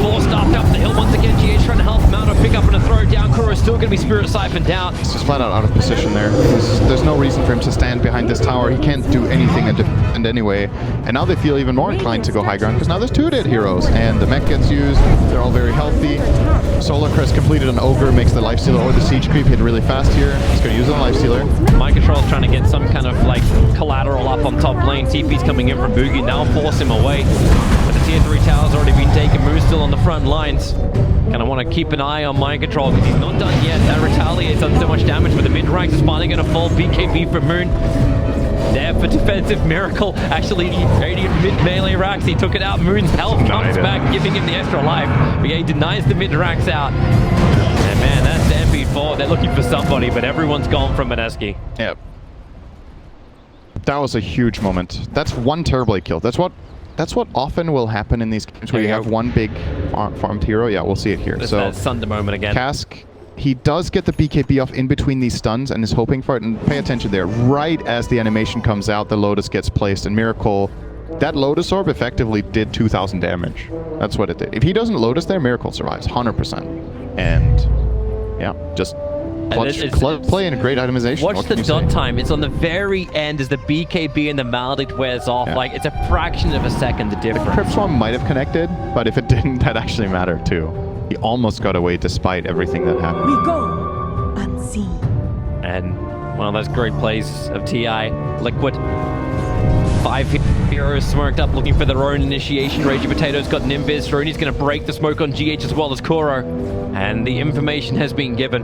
Forced up the hill once again. GH trying to help him out or pick up and a throw down. Kuro's still going to be spirit siphoned out. He's just flat out of position there. There's no reason for him to stand behind this tower. He can't do anything and anyway. And now they feel even more inclined to go high ground because now there's 2 dead heroes and the mech gets used. They're all very healthy. Solar Crest completed an Ogre, makes the Lifestealer or the Siege Creep hit really fast here. He's going to use the Lifestealer. Mind Control's trying to get some kind of like collateral up on top lane. TP's coming in from Boogie, now force him away. But the tier 3 tower's already been taken. Moon's still on the front lines. Kind of want to keep an eye on Mind Control because he's not done yet. That retaliates on so much damage, but the mid-ranks is finally going to fall. BKB for Moon. There for defensive Miracle. Actually, radiant mid-melee racks. He took it out. Moon's health comes back, giving him the extra life. But yeah, he denies the mid-racks out. And man, that's the MP4. They're looking for somebody, but everyone's gone from Mineski. Yep. That was a huge moment. That's one Terrorblade kill. That's what often will happen in these games where you have one big farmed hero. Yeah, we'll see it here. It's so that Sunder moment again. Cask, he does get the BKB off in between these stuns and is hoping for it. And pay attention there. Right as the animation comes out, the Lotus gets placed, and Miracle, that Lotus Orb effectively did 2,000 damage. That's what it did. If he doesn't Lotus there, Miracle survives 100%. And yeah, just play and great itemization. Watch the dot time. It's on the very end as the BKB and the Maledict wears off. Yeah. Like, it's a fraction of a second the difference. The Crypt Swarm might have connected, but if it didn't, that actually mattered too. He almost got away despite everything that happened. We go unseen. And one of those great plays of TI. Liquid. 5 heroes smoked up looking for their own initiation. Raging Potato's got Nimbiz. Rooney's going to break the smoke on GH as well as Kuro. And the information has been given.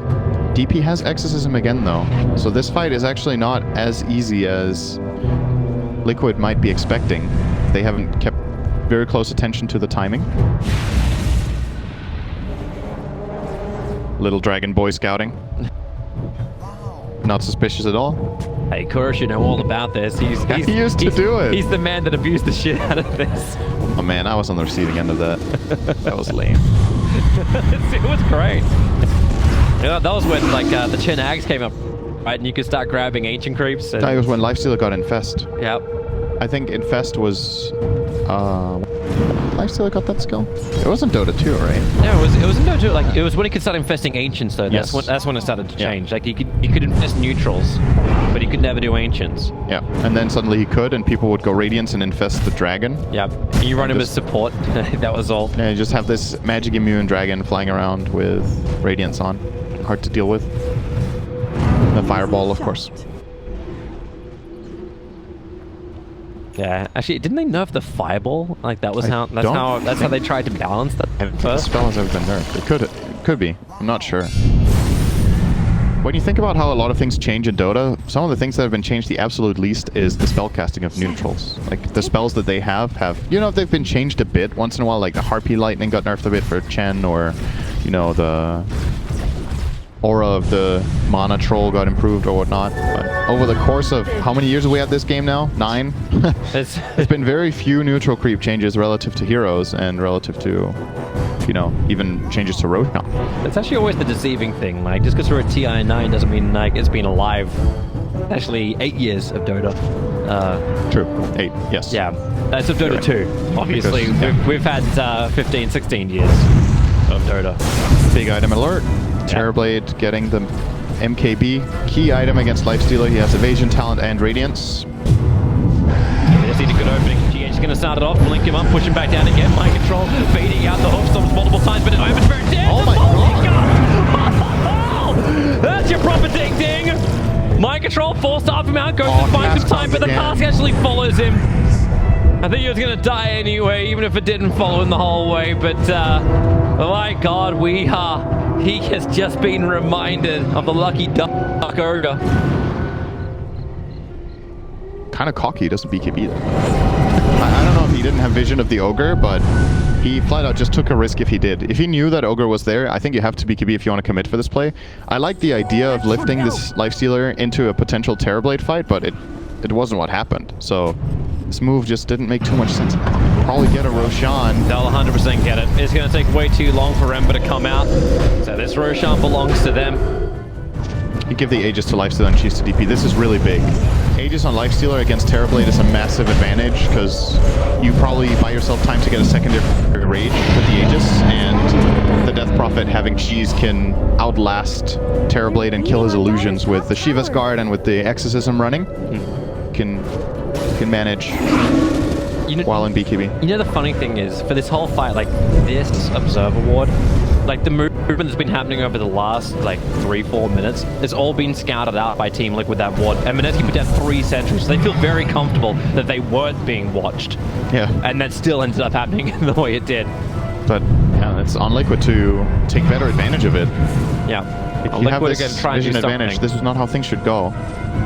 DP has Exorcism again though, so this fight is actually not as easy as Liquid might be expecting. They haven't kept very close attention to the timing. Little Dragon Boy scouting. Not suspicious at all. Hey, Kuro should know all about this. He used to do it. He's the man that abused the shit out of this. Oh man, I was on the receiving end of that. That was lame. It was great. Yeah, that was when like the Chin Ags came up, right? And you could start grabbing ancient creeps. And... That was when Lifestealer got Infest. Yep. I think Infest was Lifestealer got that skill. It wasn't Dota 2, right? No, it was in Dota 2. Like, it was when he could start infesting ancients though. Yes. That's when it started to change. Like, he could infest neutrals, but he could never do ancients. Yeah, and then suddenly he could, and people would go Radiance and infest the dragon. Yep. And you run him as support. That was all. Yeah, you just have this magic immune dragon flying around with Radiance on. Hard to deal with. The fireball, of course. Yeah, actually, didn't they nerf the fireball? Like that's how they tried to balance that. The spell has ever been nerfed. It could be. I'm not sure. When you think about how a lot of things change in Dota, some of the things that have been changed the absolute least is the spell casting of neutrals. Like the spells that they have, you know, they've been changed a bit once in a while. Like the Harpy Lightning got nerfed a bit for Chen, or you know, the aura of the mana troll got improved or whatnot. But over the course of how many years have we had this game now? 9? There's been very few neutral creep changes relative to heroes and relative to, you know, even changes to Roshan. It's actually always the deceiving thing. Like, just because we're a Ti9 doesn't mean like it's been alive. Actually, 8 years of Dota. True. 8, yes. Yeah. That's of Dota 2. Obviously, we've had 15, 16 years of Dota. Big item alert. Terrorblade getting the MKB. Key item against Lifestealer. He has Evasion, Talent, and Radiance. Just need a good opening. GH is going to start it off, blink him up, push him back down again. Mind control, fading out the hook stomps multiple times, but it opens very dead. Oh my god! That's your proper ding-ding! Mind control, forced off him out, goes to find some time, but the task actually follows him. I think he was going to die anyway, even if it didn't follow him the whole way, but my god, he has just been reminded of the lucky duck ogre. Kind of cocky, doesn't BKB though. I don't know if he didn't have vision of the ogre, but he flat out just took a risk if he did. If he knew that ogre was there, I think you have to BKB if you want to commit for this play. I like the idea of lifting this Lifestealer into a potential Terrorblade fight, but it wasn't what happened. So this move just didn't make too much sense. Probably get a Roshan. They'll 100% get it. It's going to take way too long for Ember to come out. So this Roshan belongs to them. You give the Aegis to Lifestealer and choose to DP. This is really big. Aegis on Lifestealer against Terrorblade is a massive advantage because you probably buy yourself time to get a secondary rage with the Aegis, and the Death Prophet having cheese can outlast Terrorblade and kill his illusions with the Shiva's Guard and with the Exorcism running. Can manage while in BKB. You know, the funny thing is, for this whole fight, like this Observer Ward, like the movement that's been happening over the last like 3-4 minutes, it's all been scouted out by Team Liquid, that ward. And Mineski put down 3 sentries, so they feel very comfortable that they weren't being watched. Yeah. And that still ended up happening the way it did. But yeah, it's on Liquid to take better advantage of it. Yeah. If you have this vision advantage, this is not how things should go.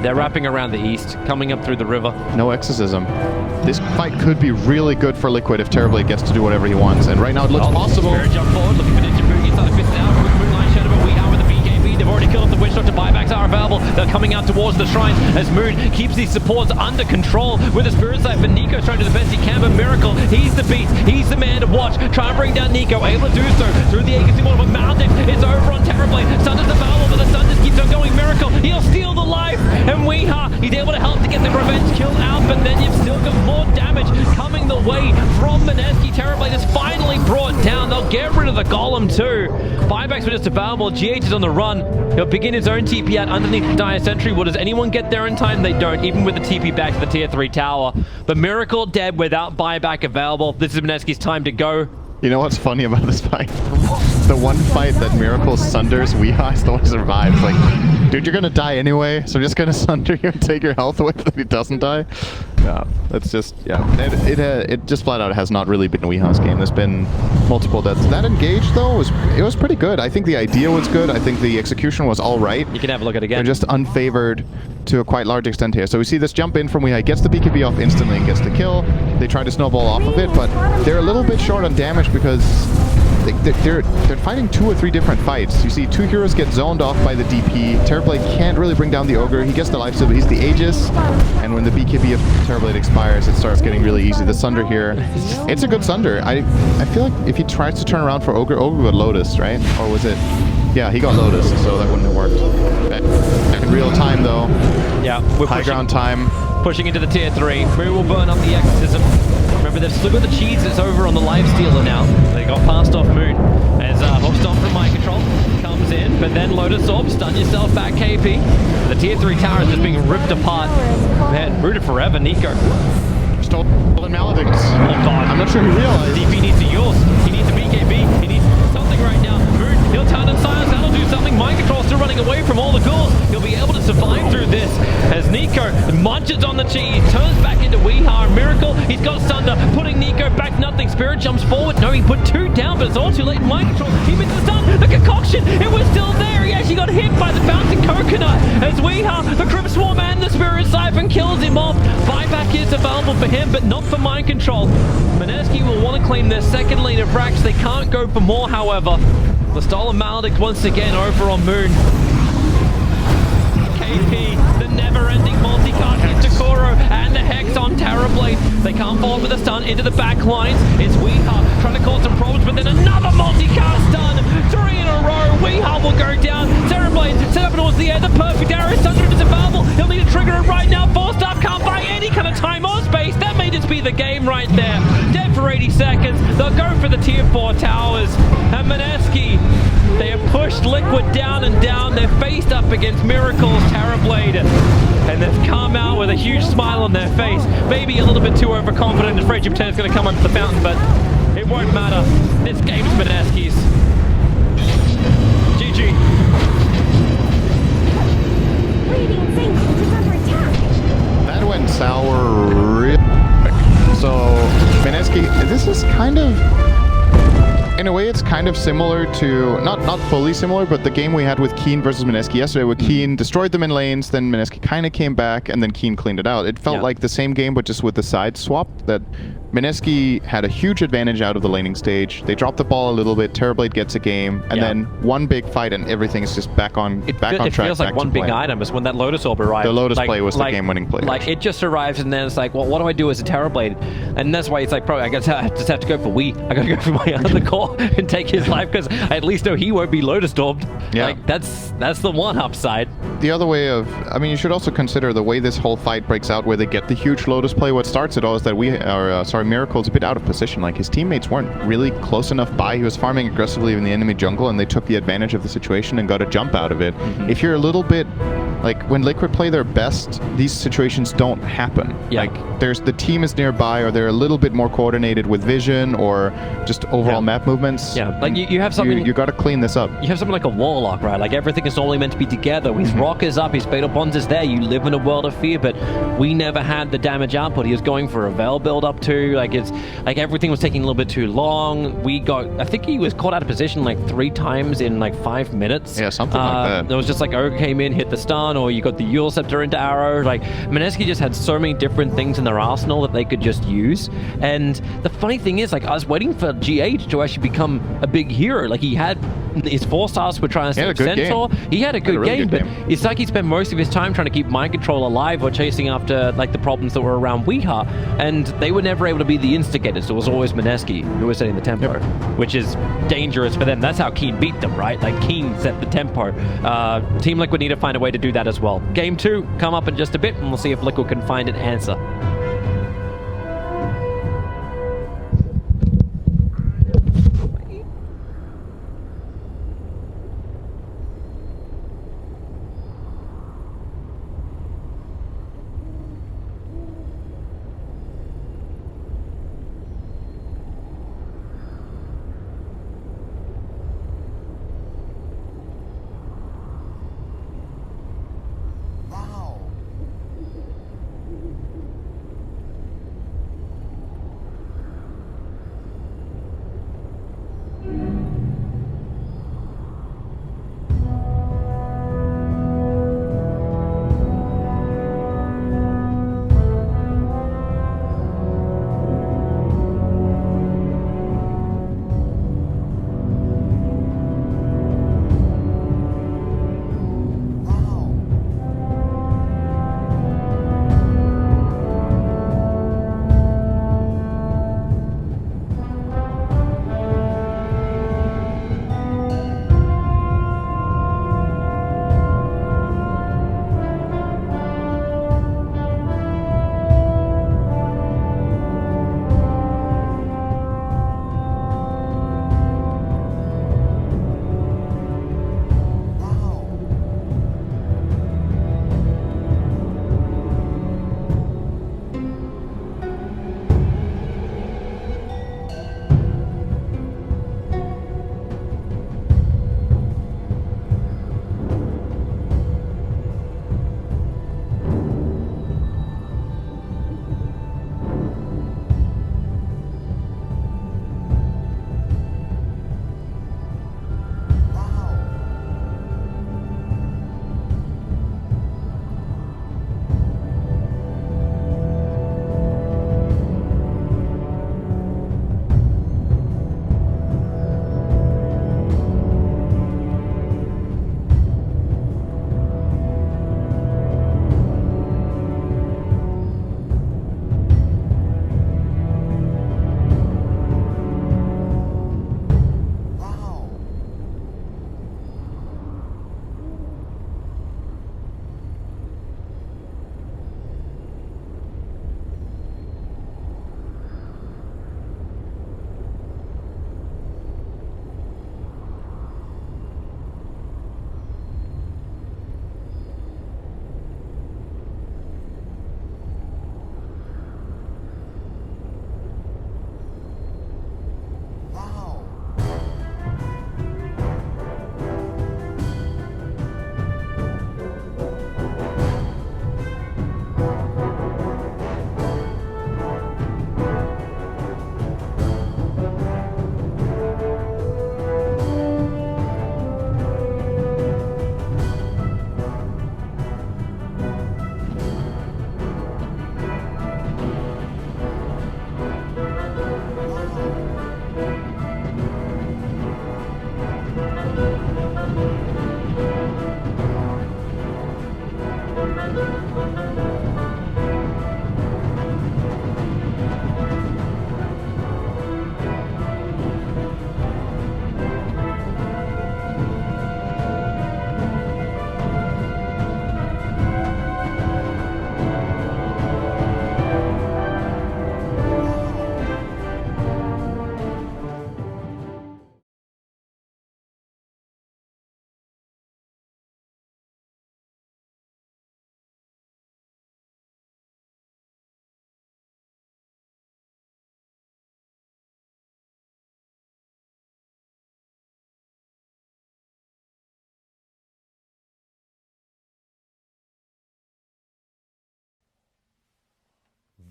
They're wrapping around the east, coming up through the river. No Exorcism. This fight could be really good for Liquid if Terrorblade gets to do whatever he wants, and right now it looks possible. Spirit jump forward, looking for Ninja Boogie, starting to fist it out. Quick Moonlight Shadow, but we are with the BKB. They've already killed the Witch Doctor. Buybacks are available. They're coming out towards the shrines as Moon keeps these supports under control with the Spirit Sight. But Nico's trying to do the best he can, but Miracle, he's the beast. He's the man to watch. Try and bring down Nico, able to do so through the Aegis Immortal, but Mountain is over on Terrorblade. Sunder's available, but the Sun just keeps on going. Miracle, he'll steal the life, and he's able to help to get the revenge kill out, but then you've still got more damage coming the way from Mineski. Terrorblade is finally brought down. They'll get rid of the Golem too. Buybacks were just available. GH is on the run. He'll begin his own TP out underneath the Dire Sentry. Well, does anyone get there in time? They don't, even with the TP back to the tier 3 tower. But Miracle dead without buyback available. This is Mineski's time to go. You know what's funny about this fight? The one fight that Miracle sunders Weeha is the one who survives. Like, dude, you're gonna die anyway, so I'm just gonna sunder you and take your health away so that he doesn't die. Yeah, that's just, yeah. It just flat out has not really been Weeha's game. There's been multiple deaths. That engage, though, was pretty good. I think the idea was good. I think the execution was all right. You can have a look at it again. They're just unfavored to a quite large extent here. So we see this jump in from Weeha, gets the BKB off instantly and gets the kill. They try to snowball off of it, but they're a little bit short on damage because they're fighting 2 or 3 different fights. You see 2 heroes get zoned off by the DP. Terrorblade can't really bring down the Ogre. He gets the lifesteal, but he's the Aegis. And when the BKB of Terrorblade expires, it starts getting really easy. The Sunder here, it's a good Sunder. I feel like if he tries to turn around for Ogre got Lotus, right? Or was it? Yeah, he got Lotus, so that wouldn't have worked. Back in real time, though. Yeah, we're high ground time. Pushing into the tier 3. Moo will burn up the Exorcism. Remember, they've still got the cheese that's over on the Lifestealer now. They got passed off Moon. As Hook Stomp from Mind Control comes in, but then Lotus Orb, stun yourself back, KP. The tier 3 tower is just being ripped apart. Man, rooted forever, Nico. Stolen Maledicts. Oh god. I'm not sure he realized. DP needs to yours. He needs a BKB. He needs something right now. Moon, he'll turn and silence. That'll do something. Mind Control still running away from all the ghouls. He'll be able to survive through this as Nico munches on the cheese, turns back into Weeha. Miracle, he's got Sunder, putting Nico back, nothing. Spirit jumps forward. No, he put 2 down, but it's all too late. Mind Control, he missed the stun. The concoction, it was still there. He actually got hit by the bouncing coconut as Weeha, the Crypt Swarm and the Spirit Siphon kills him off. Buyback is available for him, but not for Mind Control. Mineski will want to claim their second lane of racks. They can't go for more, however. The stolen Maledict once again over on Moon. KP, the never-ending multicast into Koro, and the Hex on Terrorblade. They can't follow with the stun into the back lines. It's Weeha trying to cause some problems, but then another multicast stun. 3 in a row. Weeha will go down. Terrorblade set up towards the air. The perfect arrow. Sunrip is available. He'll need to trigger it right now. Forced up, can't buy any kind of time or space. That may just be the game right there. Dead for 80 seconds. They'll go for the tier 4 towers. And Mineski, they have pushed Liquid down and down. They're faced up against Miracle's Terrorblade. And they've come out with a huge smile on their face. Maybe a little bit too overconfident. Afraid Jim 10 is going to come up to the fountain, but it won't matter. This game's Mineski's. GG. That went sour real quick. So, Mineski, this is kind of... In a way, it's kind of similar to, not fully similar, but the game we had with Keen versus Mineski yesterday, where Keen destroyed them in lanes, then Mineski kind of came back, and then Keen cleaned it out. It felt like the same game, but just with the side swap, that Mineski had a huge advantage out of the laning stage. They dropped the ball a little bit, Terrorblade gets a game, and then one big fight, and everything is just back on track. It feels like one big item is when that Lotus Orb arrived. The Lotus play was the game-winning play. Like, it just arrives, and then it's like, well, what do I do as a Terrorblade? And that's why it's like, bro, I just have to go for Wii. I gotta go for my other core and take his life, because I at least know he won't be Lotus Orbed. Yeah. Like, that's the one upside. The other way of, I mean, you should also consider the way this whole fight breaks out, where they get the huge Lotus play. What starts it all is that Miracle's a bit out of position. Like, his teammates weren't really close enough by. He was farming aggressively in the enemy jungle, and they took the advantage of the situation and got a jump out of it. If you're a little bit, like, when Liquid play their best, these situations don't happen. Like, the team is nearby, or they're a little bit more coordinated with vision or just overall map movements. Like, you have something... You gotta clean this up. You have something like a Warlock, right? Like, everything is normally meant to be together. His Rock is up, his Fatal Bonds is there. You live in a world of fear, but we never had the damage output. He was going for a Veil build up too. Like, it's like everything was taking a little bit too long. I think he was caught out of position like 3 times in like 5 minutes. Yeah, something like that. It was just like Ogre came in, hit the stun, or you got the Yule Scepter into arrow. Like, Mineski just had so many different things in their arsenal that they could just use. And the funny thing is, like, I was waiting for GH to actually become a big hero. Like, he had his 4 stars were trying to save Centaur. He had a good game, but it's like he spent most of his time trying to keep mind control alive or chasing after like the problems that were around Weeha, and they were never able to be the instigators. So it was always Mineski who was setting the tempo, which is dangerous for them. That's how Keen beat them, right? Like, Keen set the tempo. Team Liquid need to find a way to do that as well. Game 2 come up in just a bit, and we'll see if Liquid can find an answer.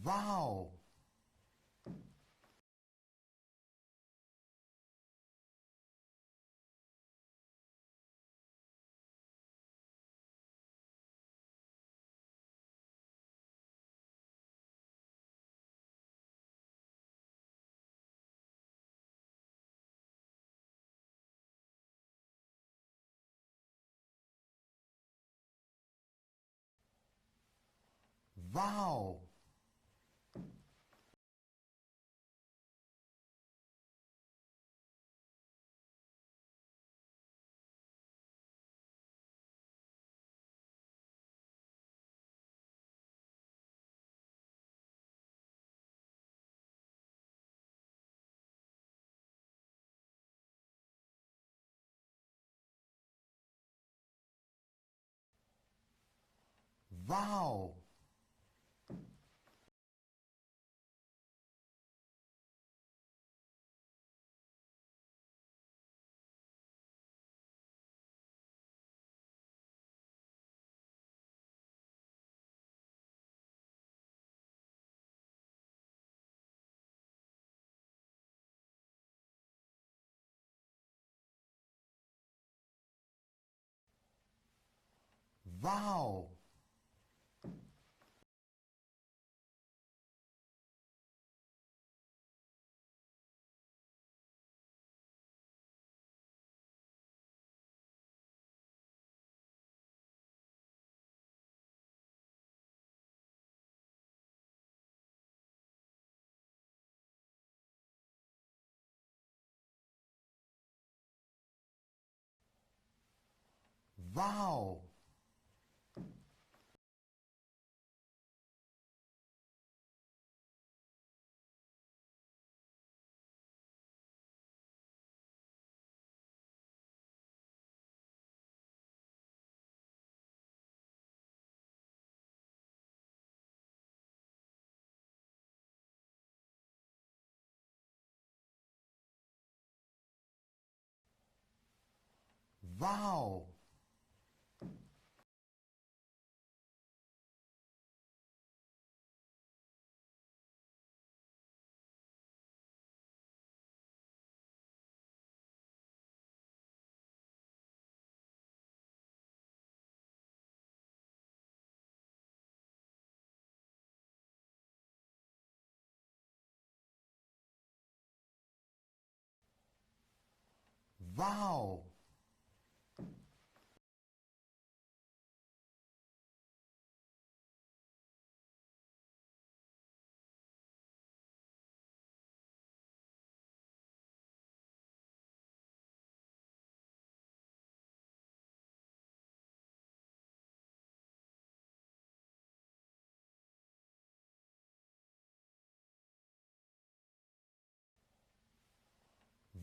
Wow. Wow. Wow. Wow. Wow. Wow. Wow.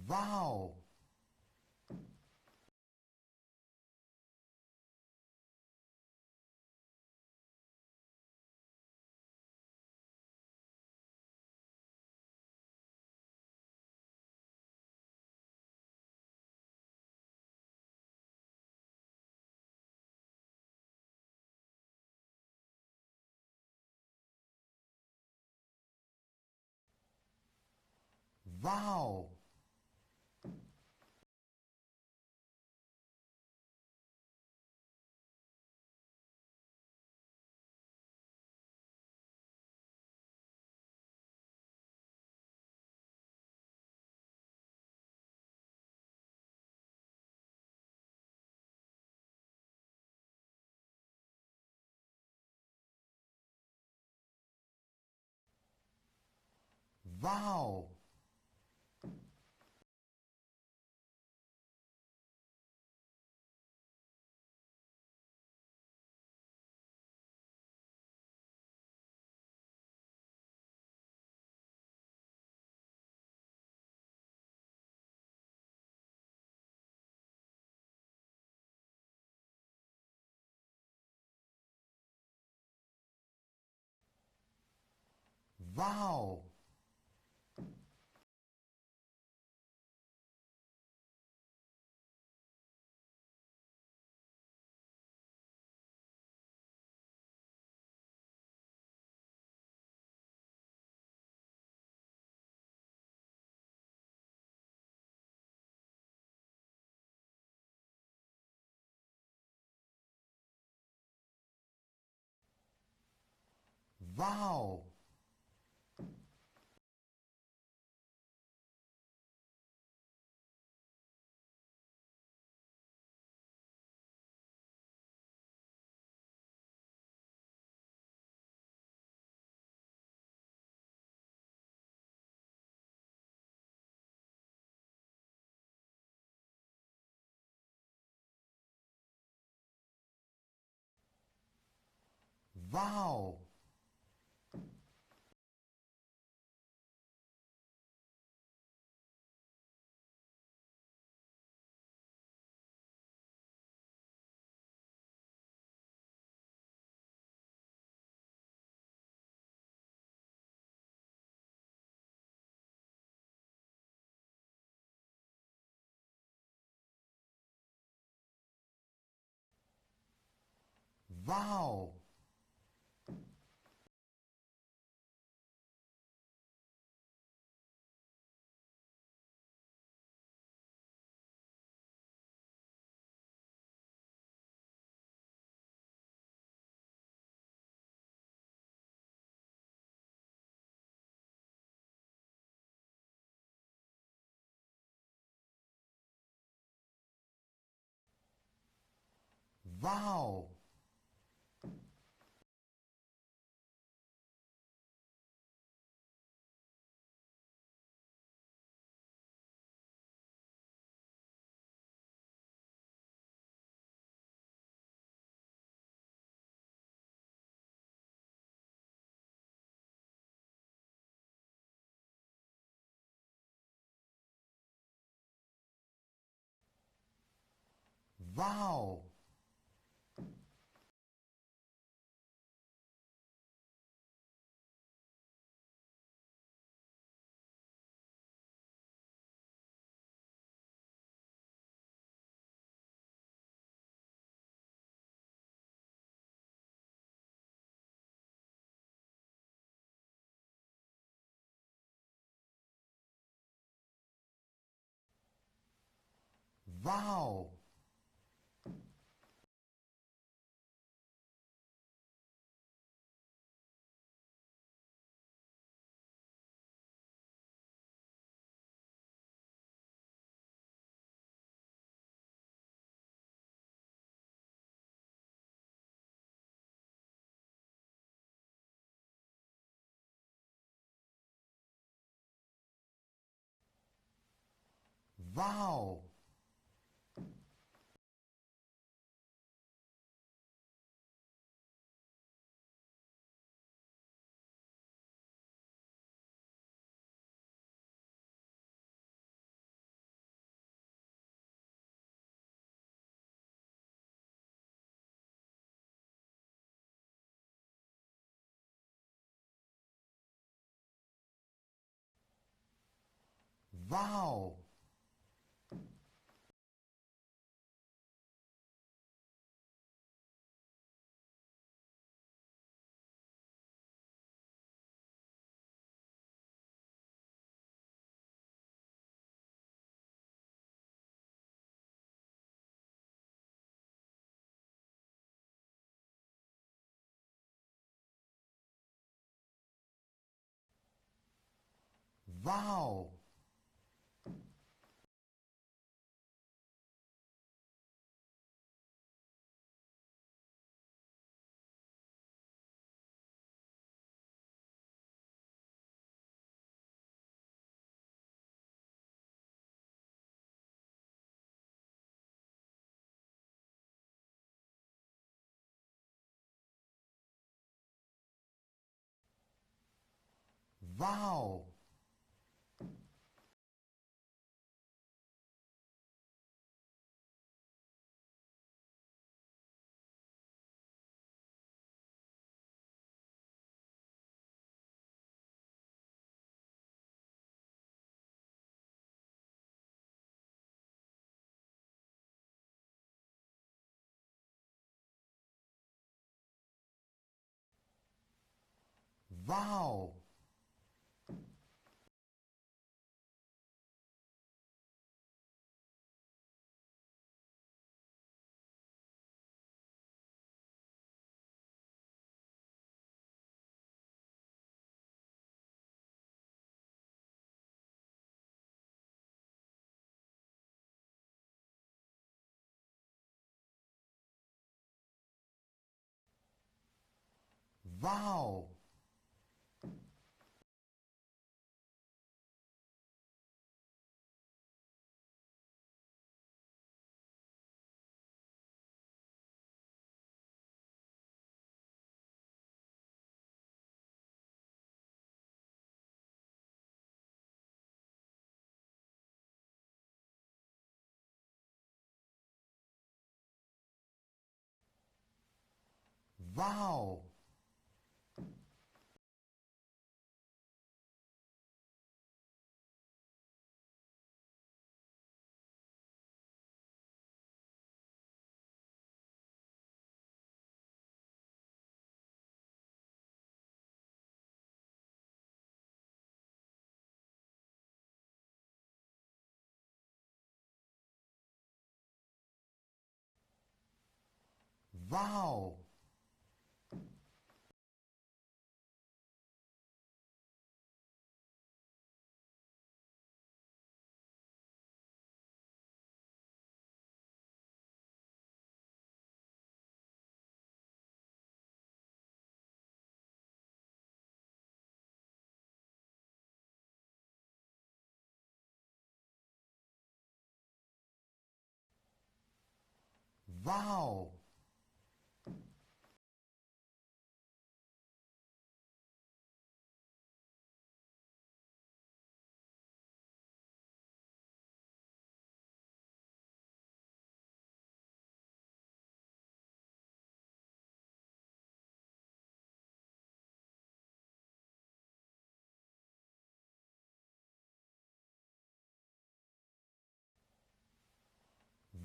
Wow. Wow. Wow. Wow. Wow. Wow. Wow. Wow. Wow. Wow. Wow. Wow. Wow. Wow. Wow. Wow. Wow. Wow. Wow.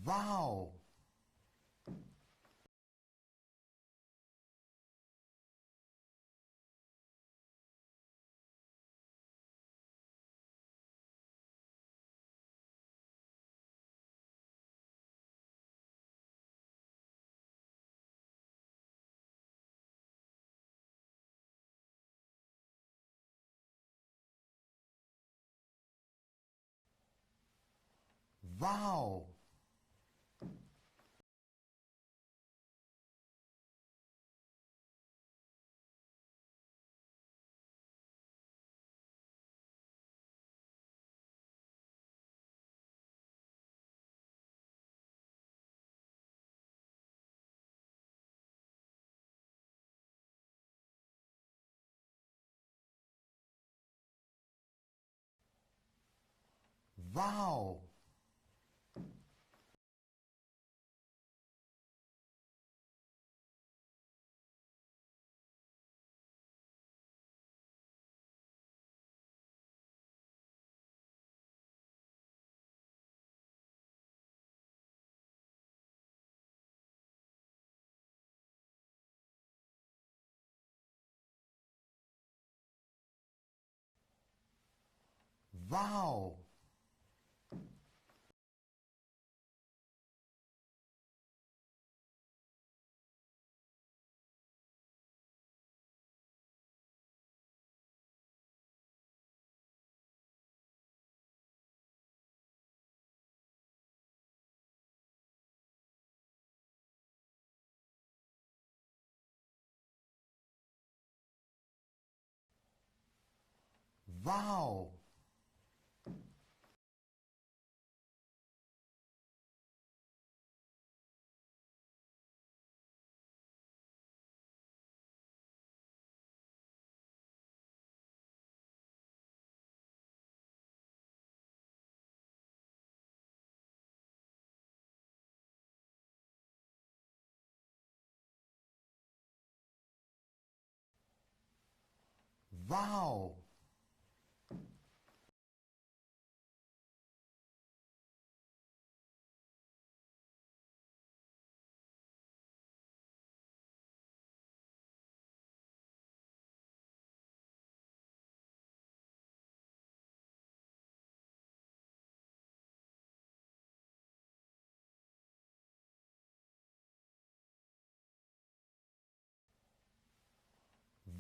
Wow. Wow. Wow. Wow. Wow. Wow.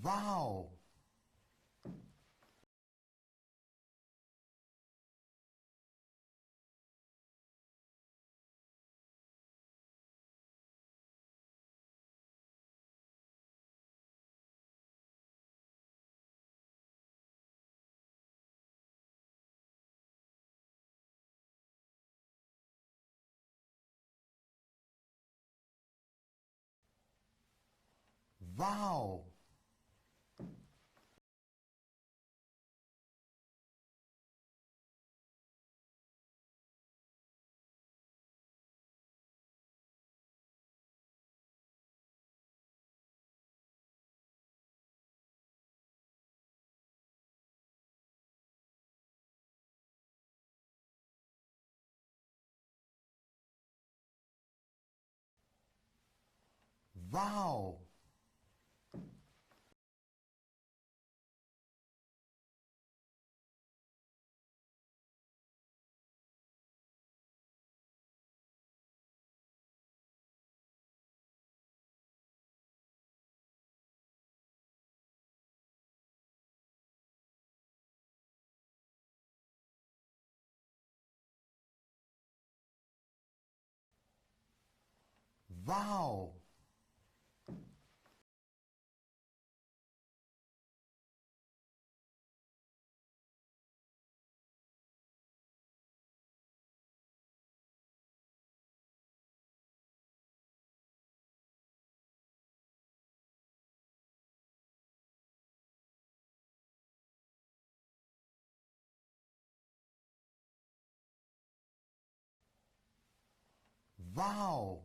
Wow. Wow. Wow. Wow. Wow.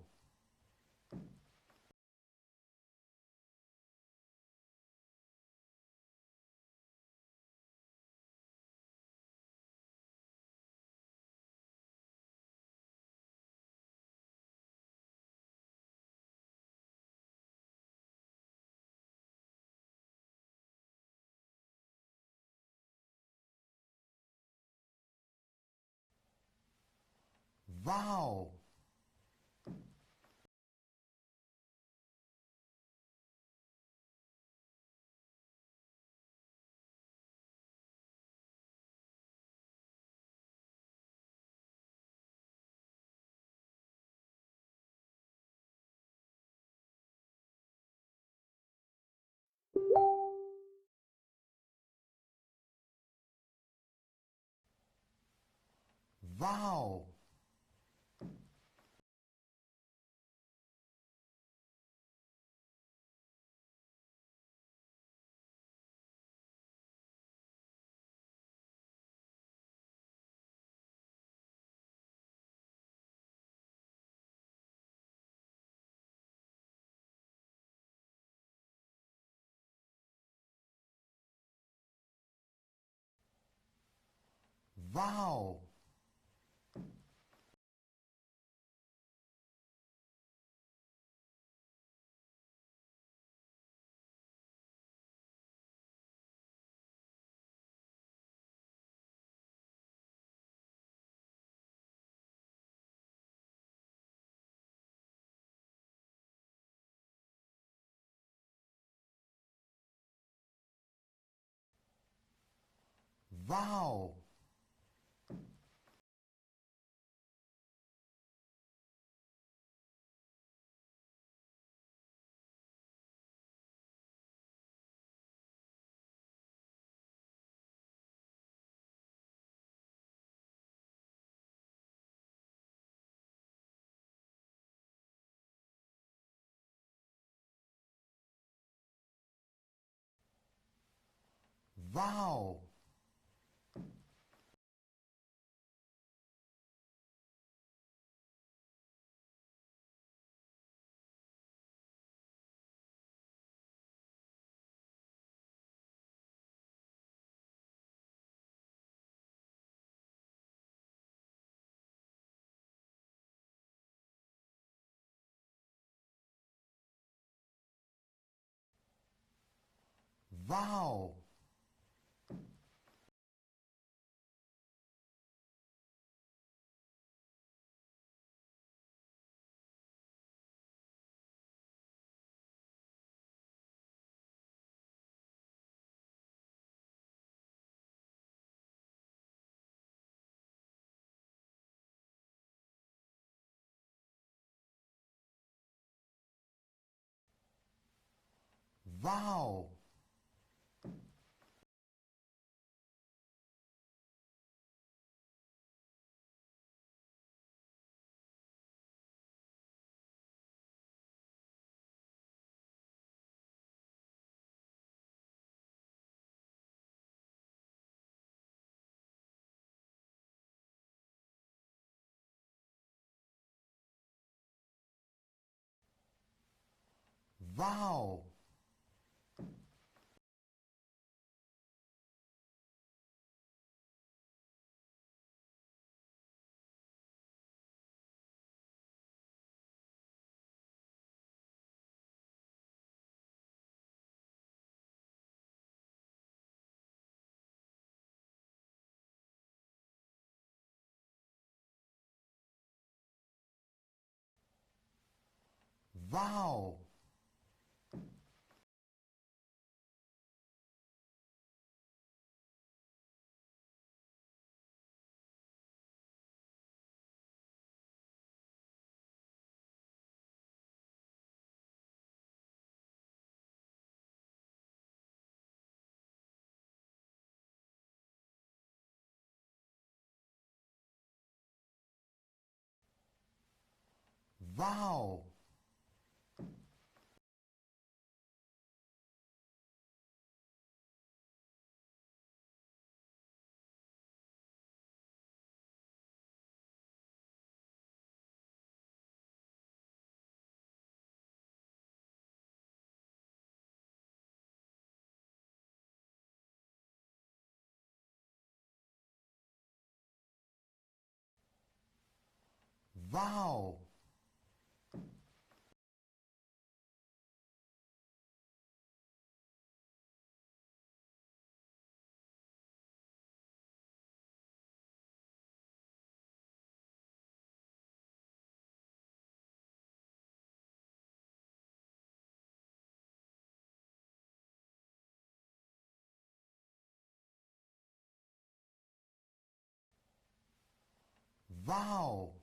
Wow. Wow. Wow. Wow. Wow. Wow. Wow. Wow. Wow. Wow. Wow. Wow.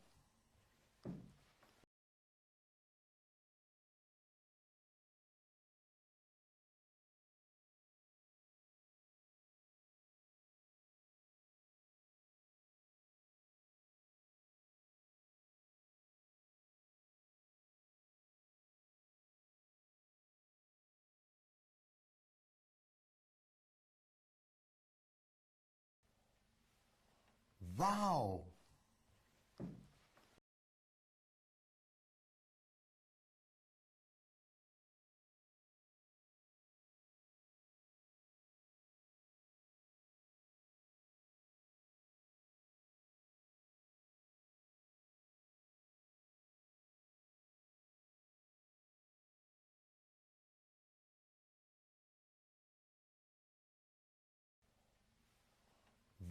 Wow.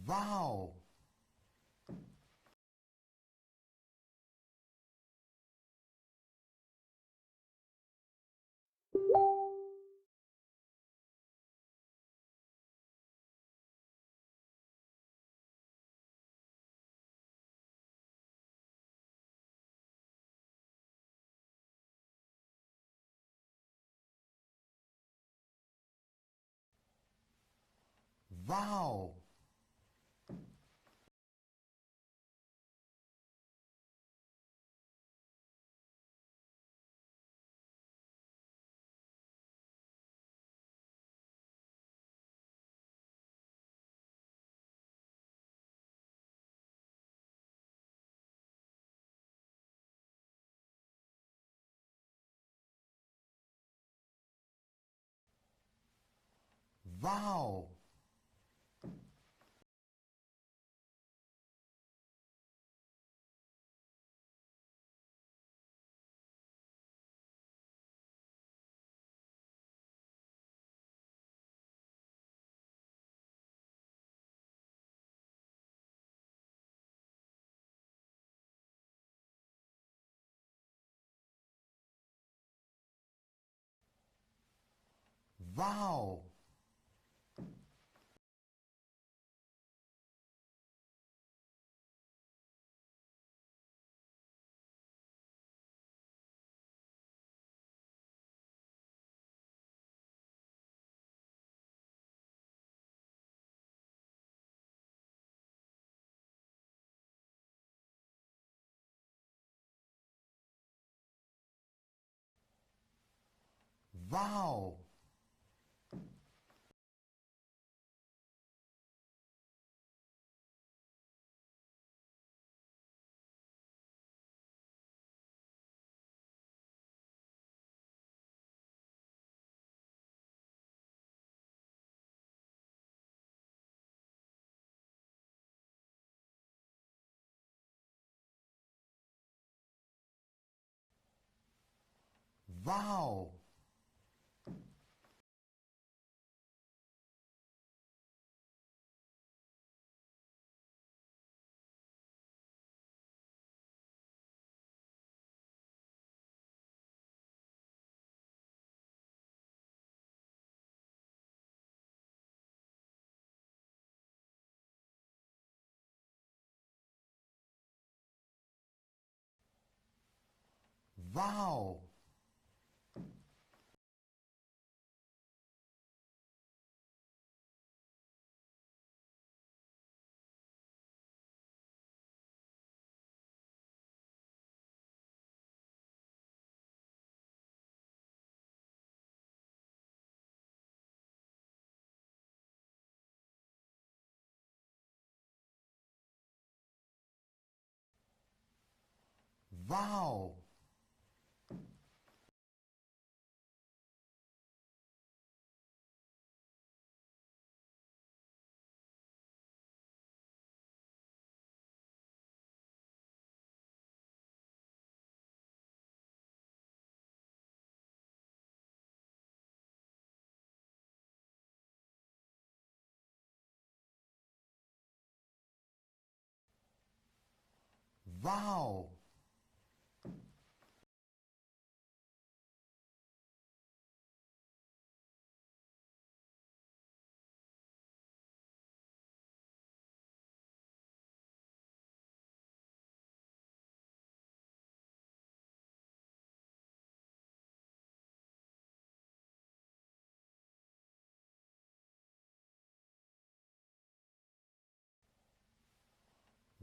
Wow. Wow. Wow. Wow. Wow. Wow. Wow. Wow. Wow.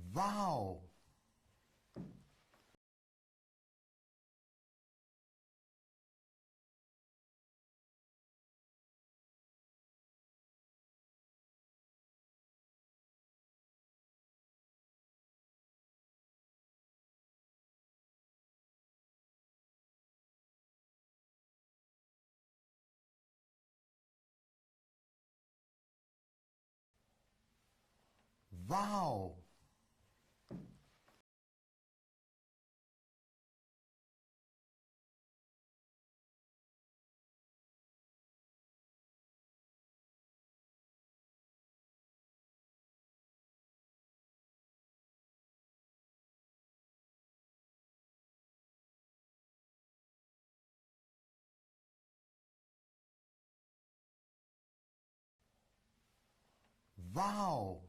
Wow. Wow. Wow.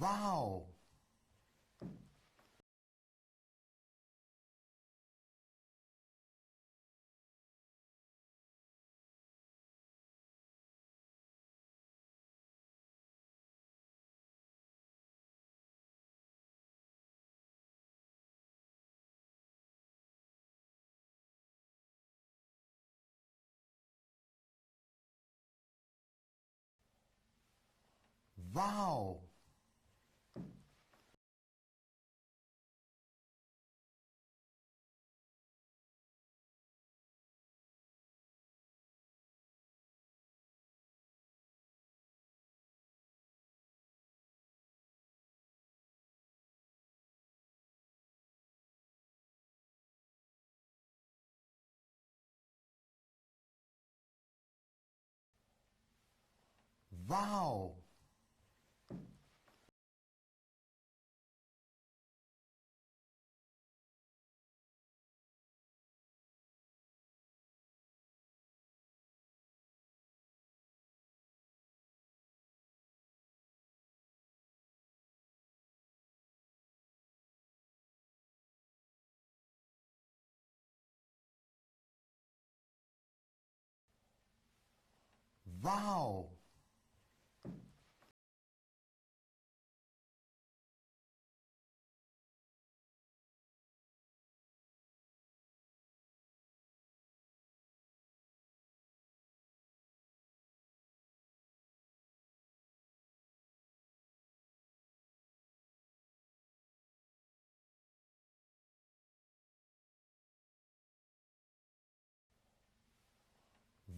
Wow. Wow. Wow. Wow.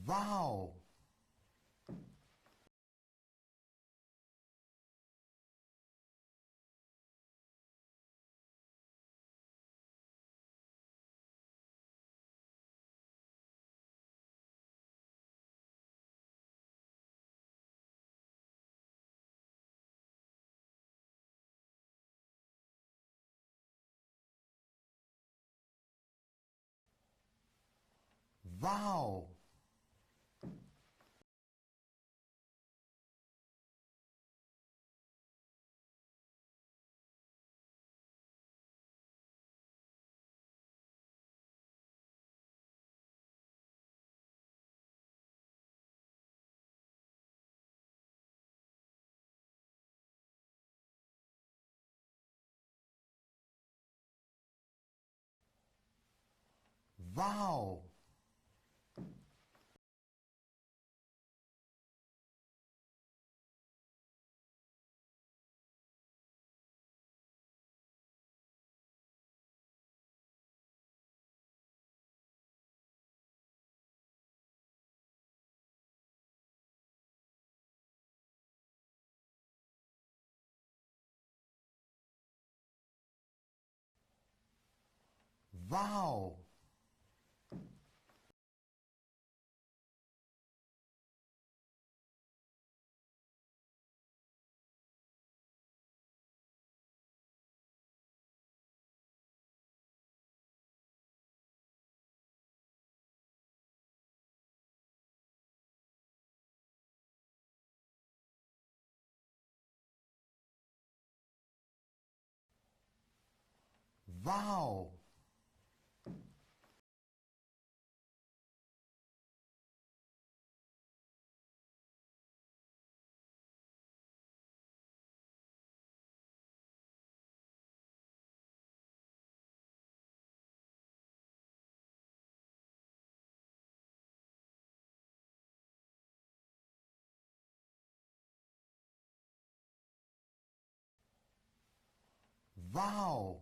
Wow. Wow. Wow. Wow. Wow. Wow.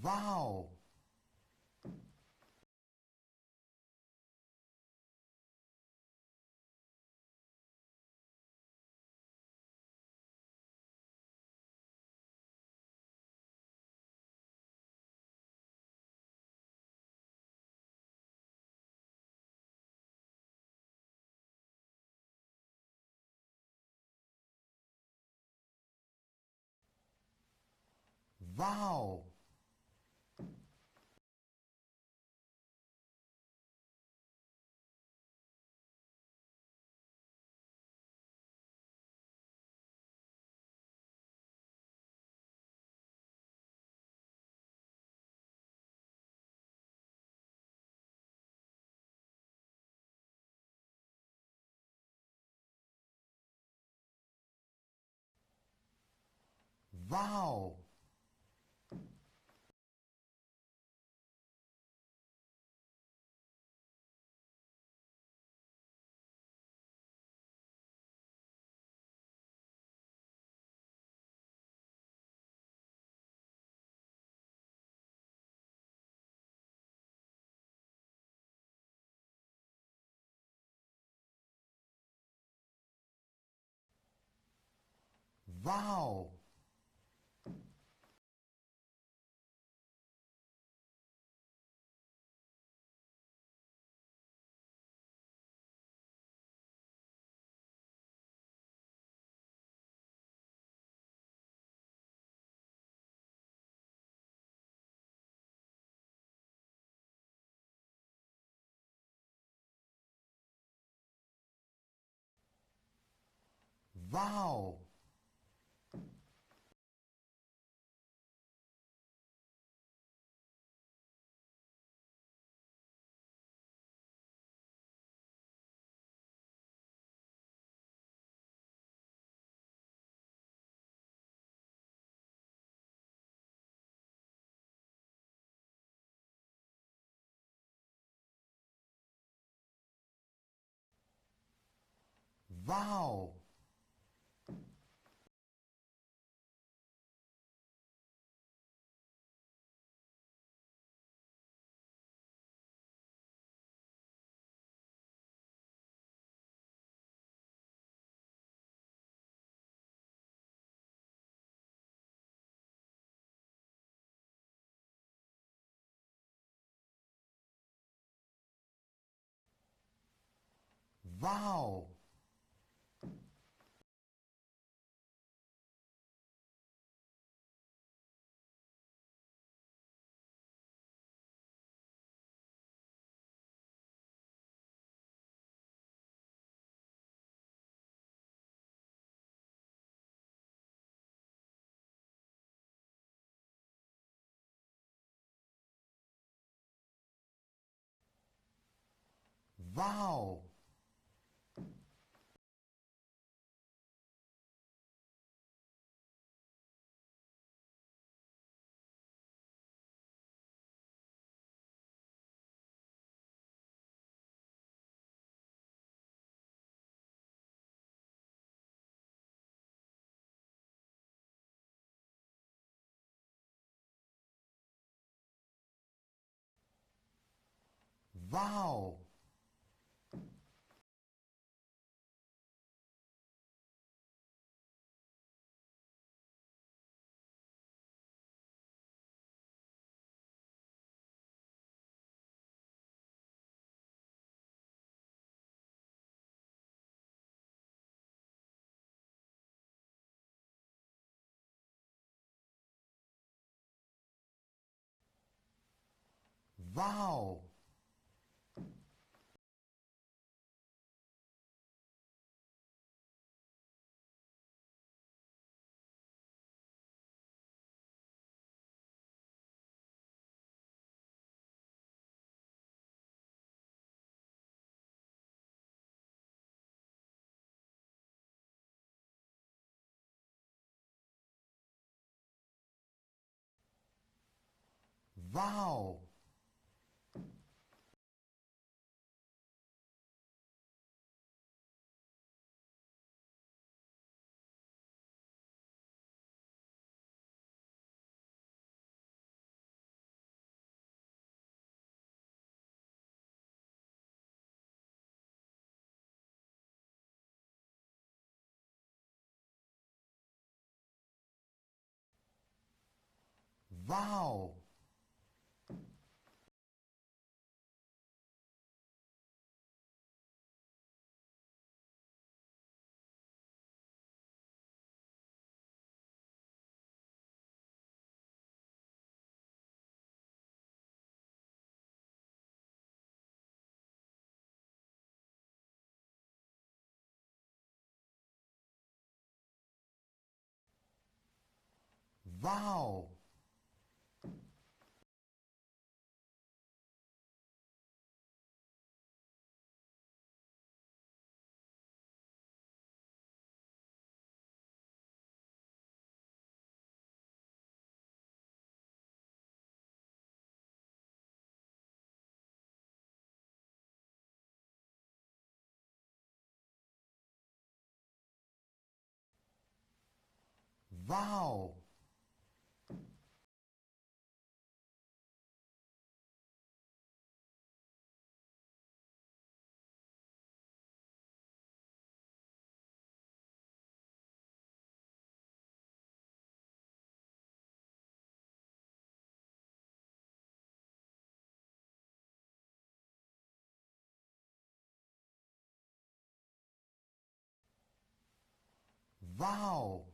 Wow. Wow. Wow. Wow. Wow. Wow. Wow. Wow. Wow. Wow. Wow. Wow. Wow. Wow. Wow.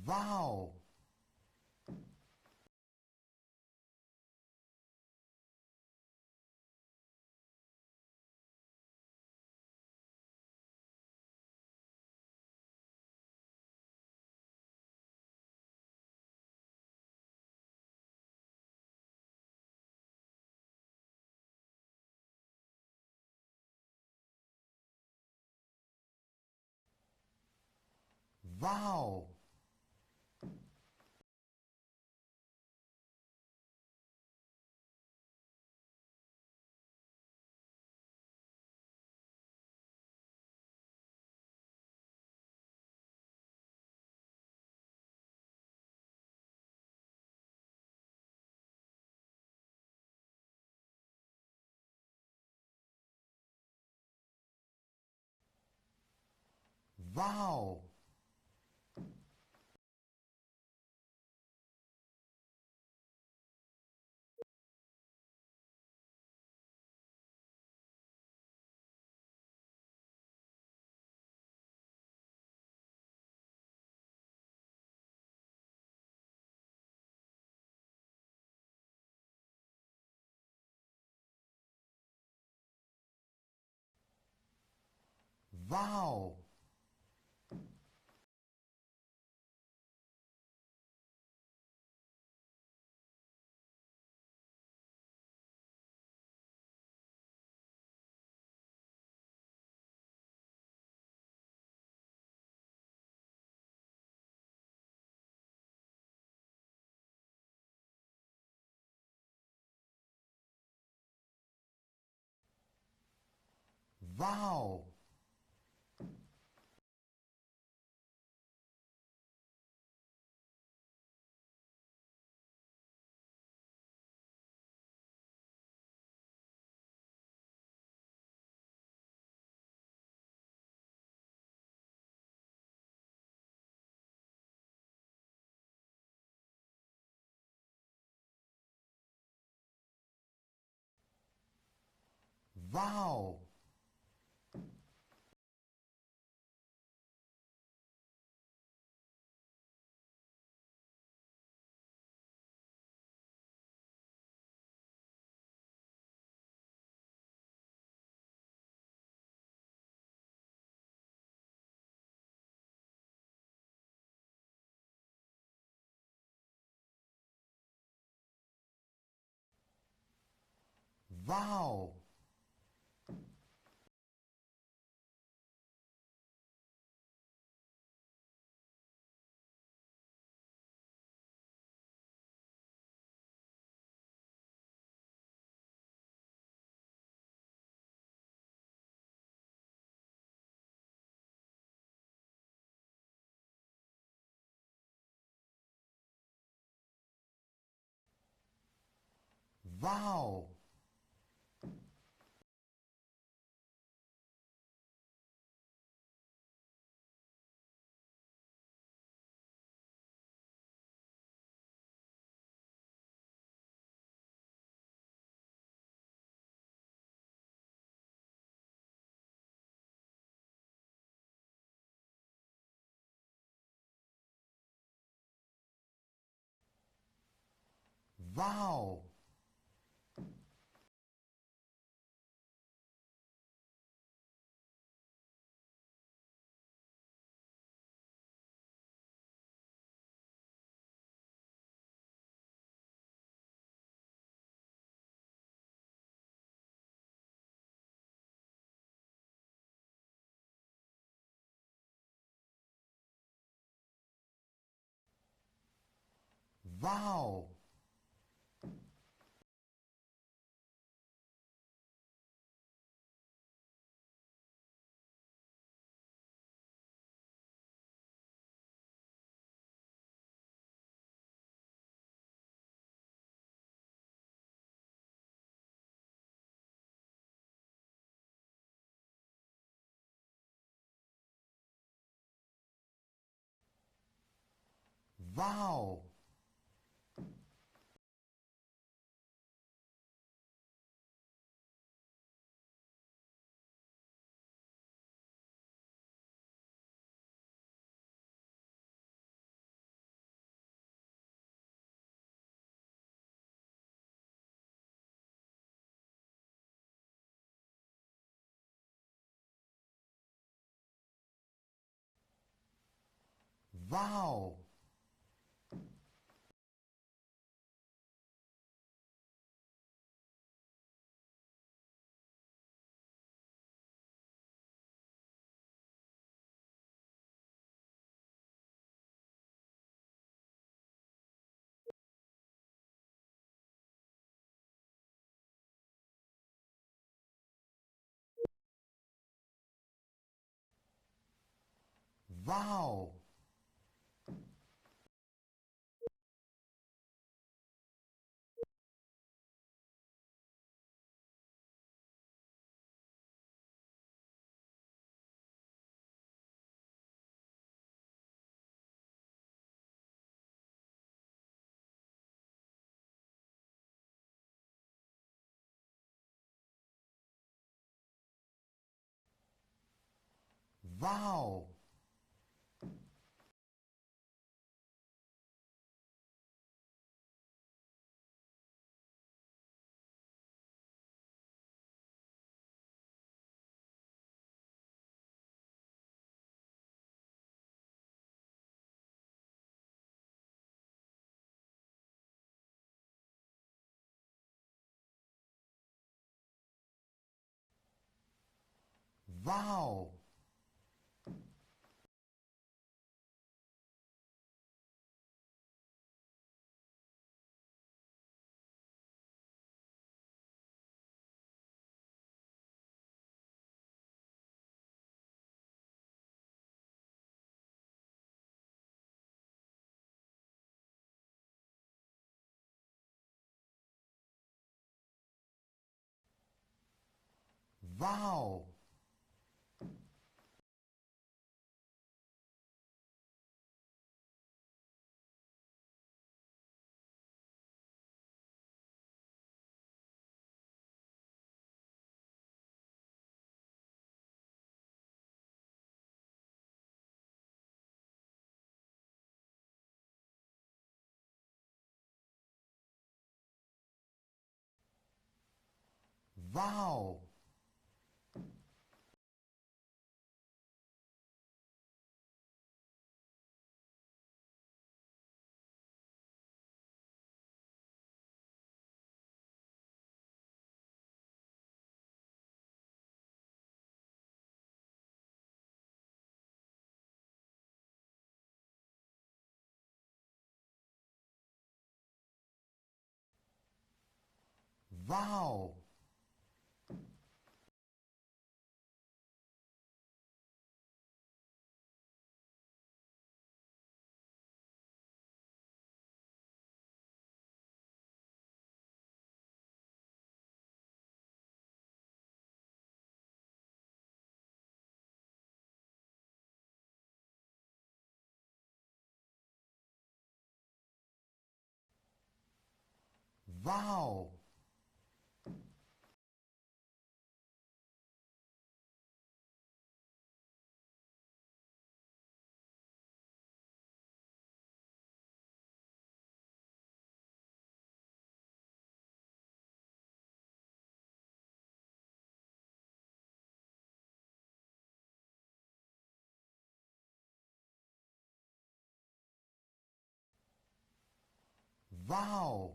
Wow. Wow. Wow. Wow. Wow. Wow. Wow. Wow. Wow. Wow. Wow. Wow. Wow. Wow. Wow. Wow. Wow. Wow. Wow. Wow.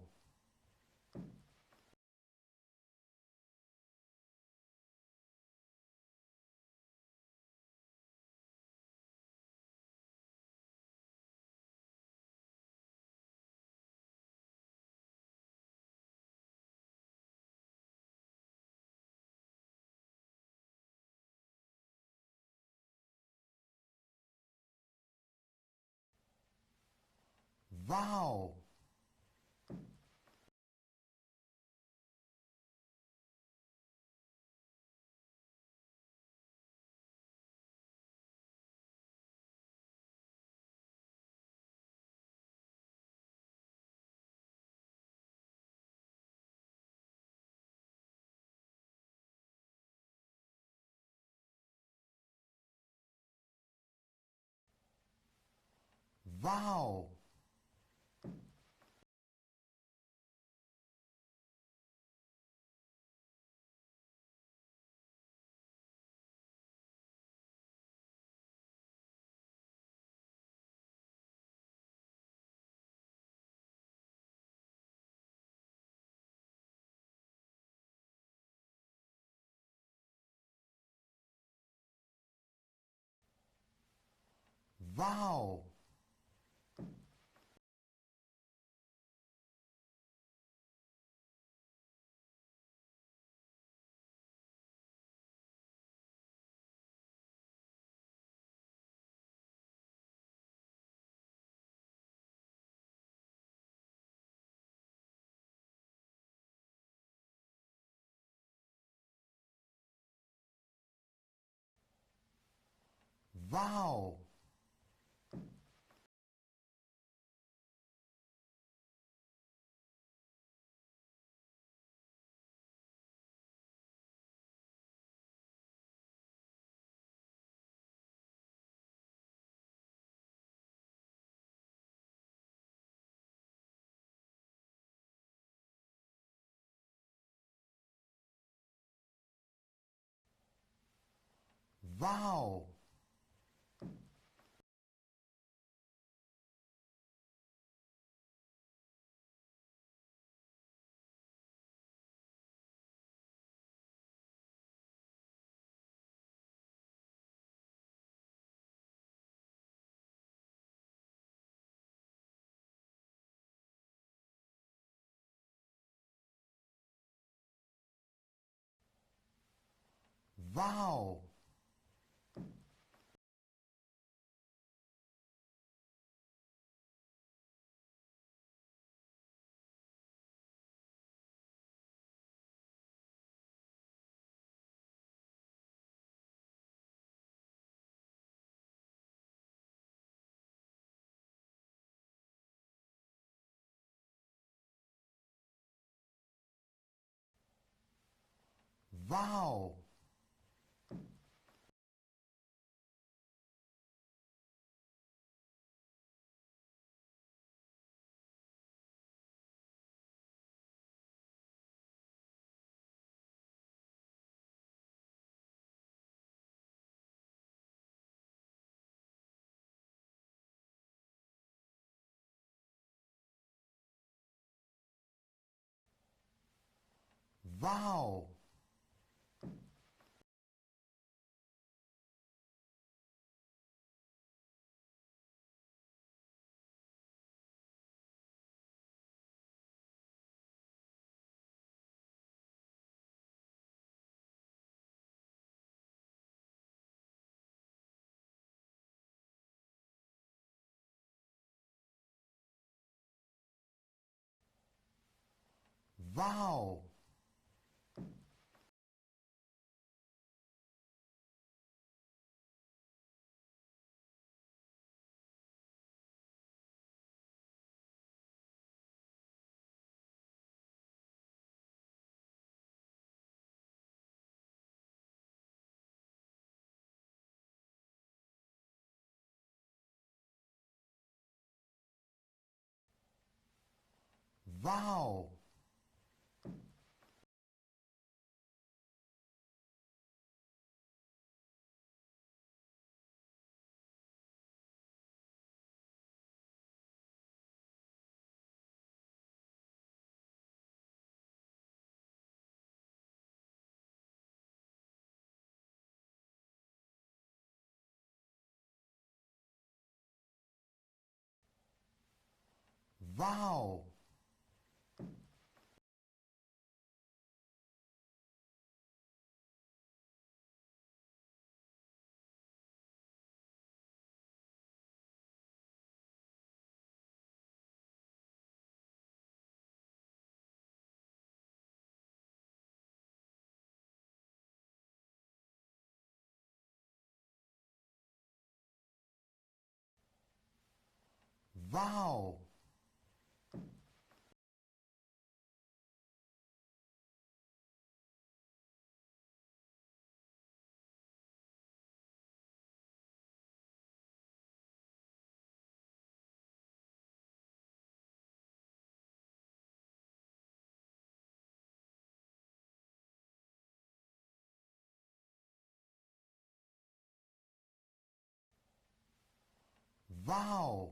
Wow. Wow. Wow. Wow. Wow. Wow. Wow. Wow. Wow. Wow. Wow. Wow. Wow.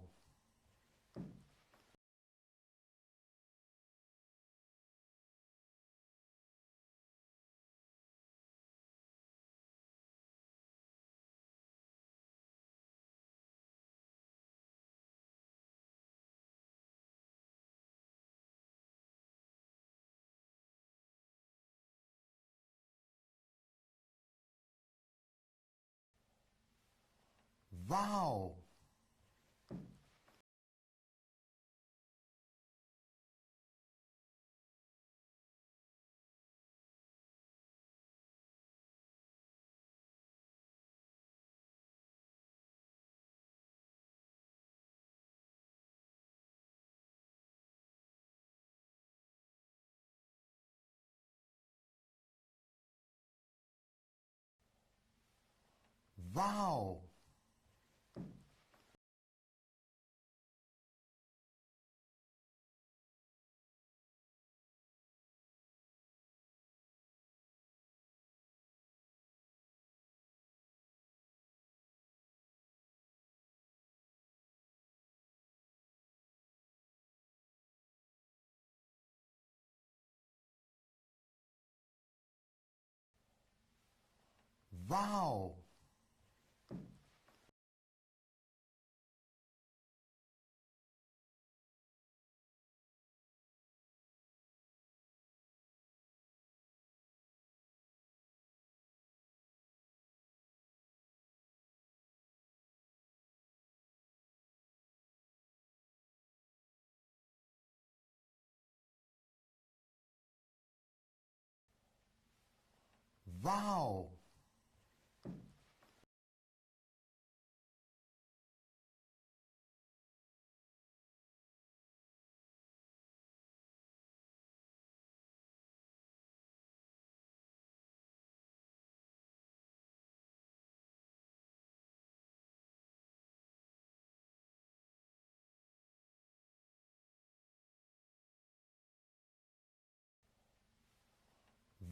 Wow. Wow. Wow. Wow.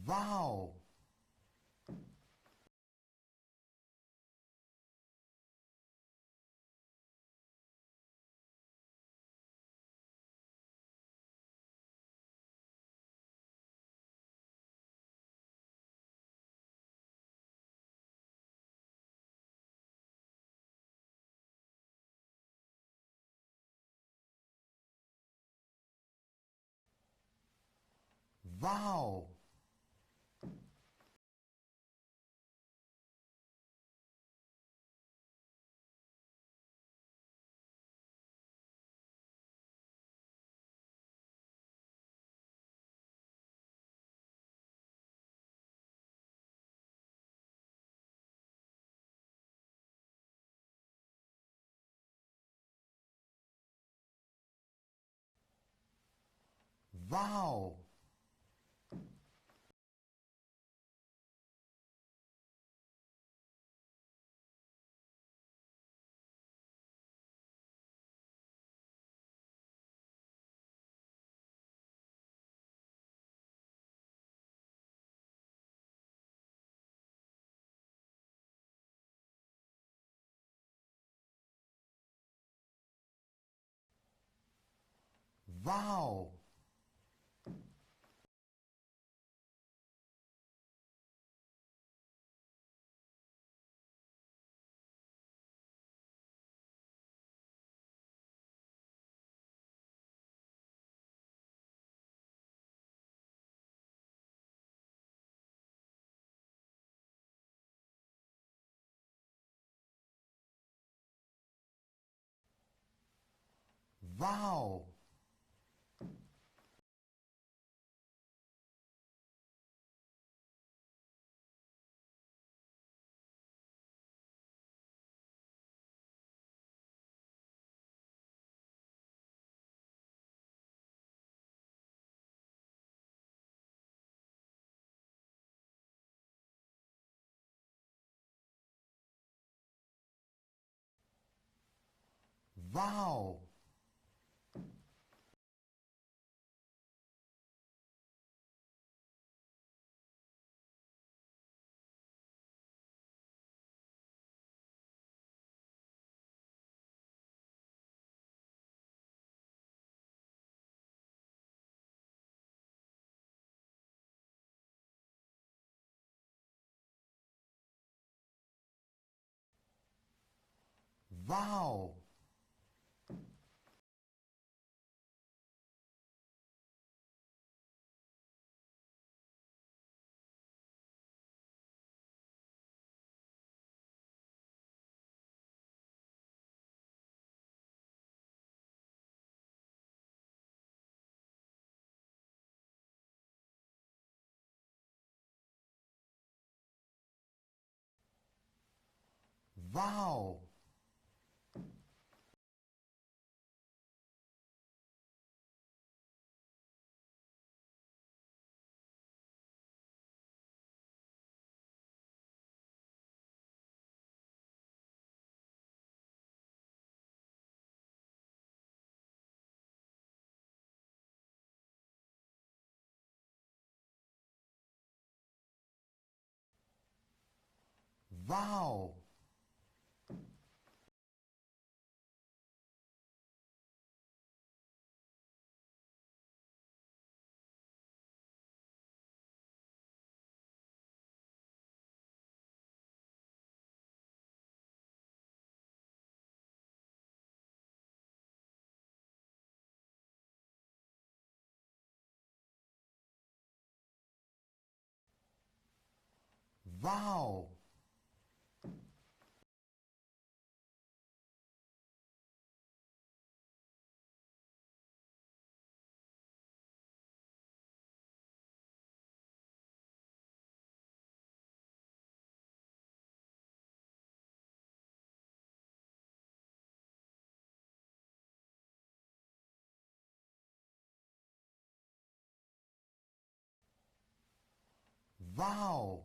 Wow. Wow. Wow. Wow. Wow. Wow. Wow. Wow. Wow. Wow. Wow.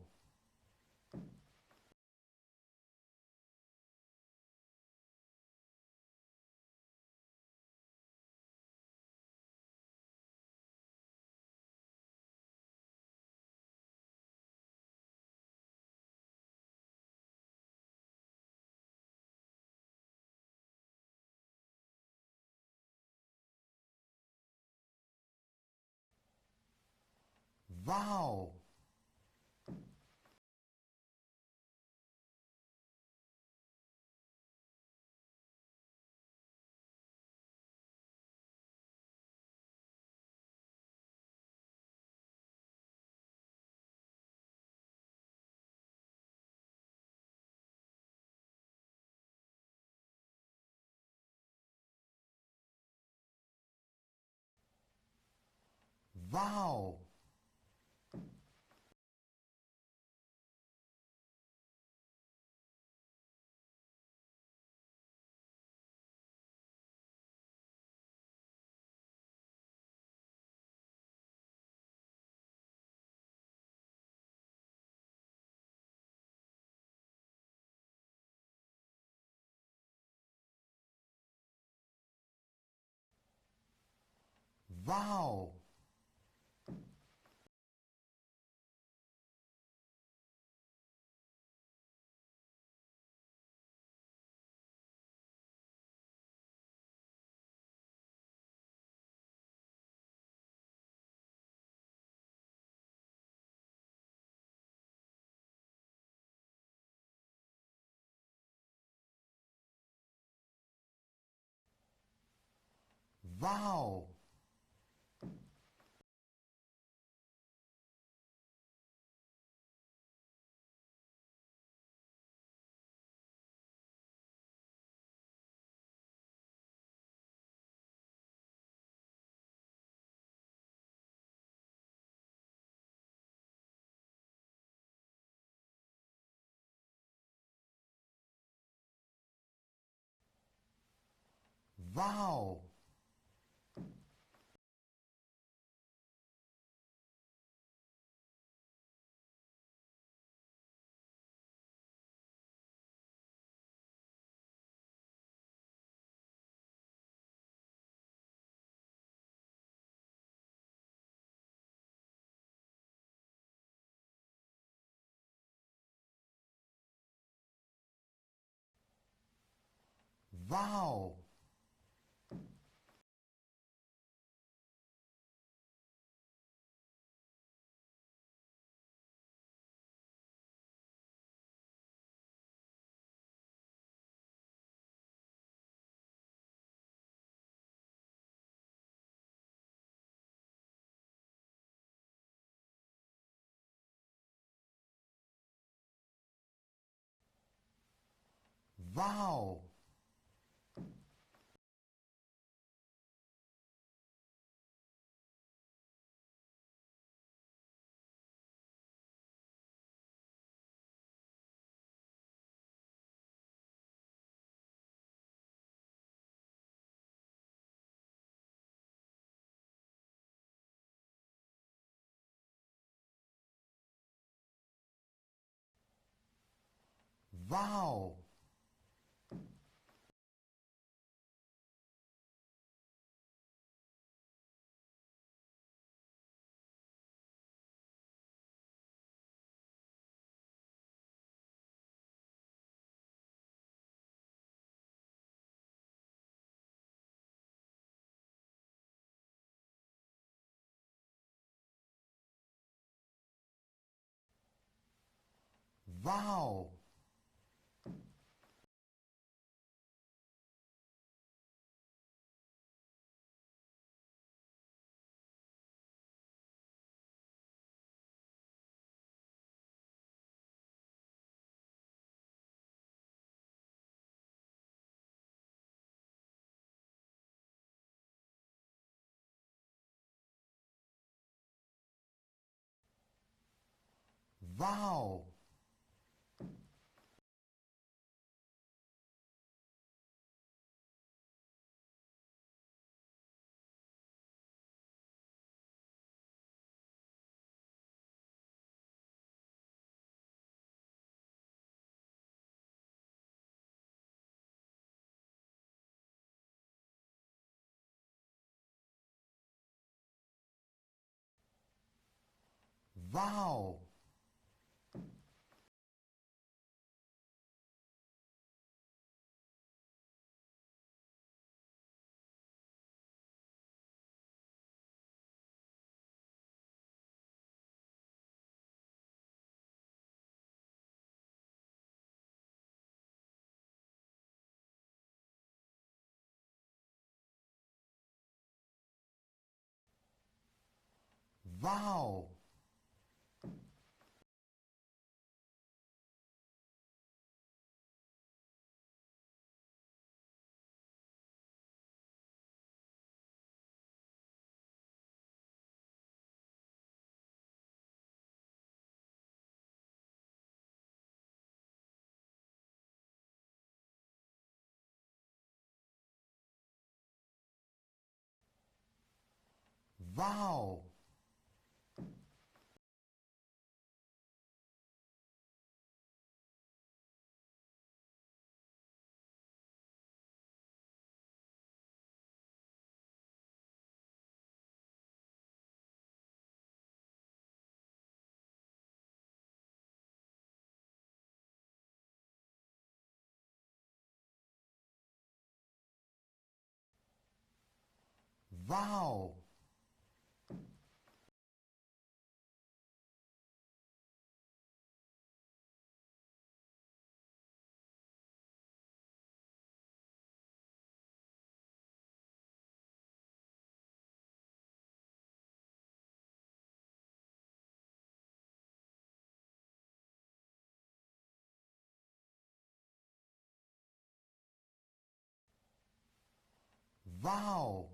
Wow. Wow. Wow. Wow. Wow. Wow. Wow. Wow. Wow. Wow. Wow. Wow. Wow. Wow. Wow.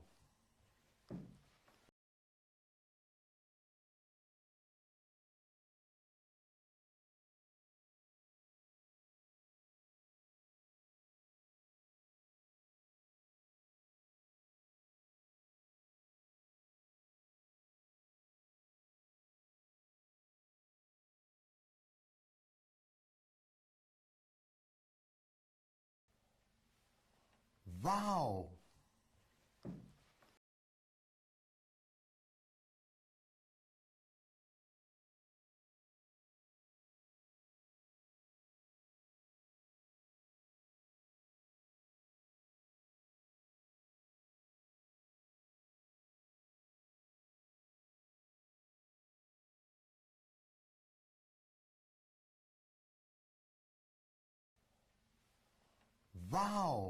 Wow. Wow.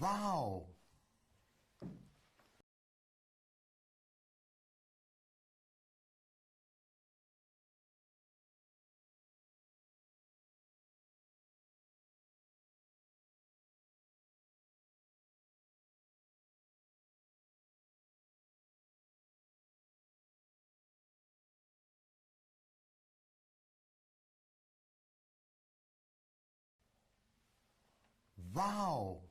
Wow. Wow.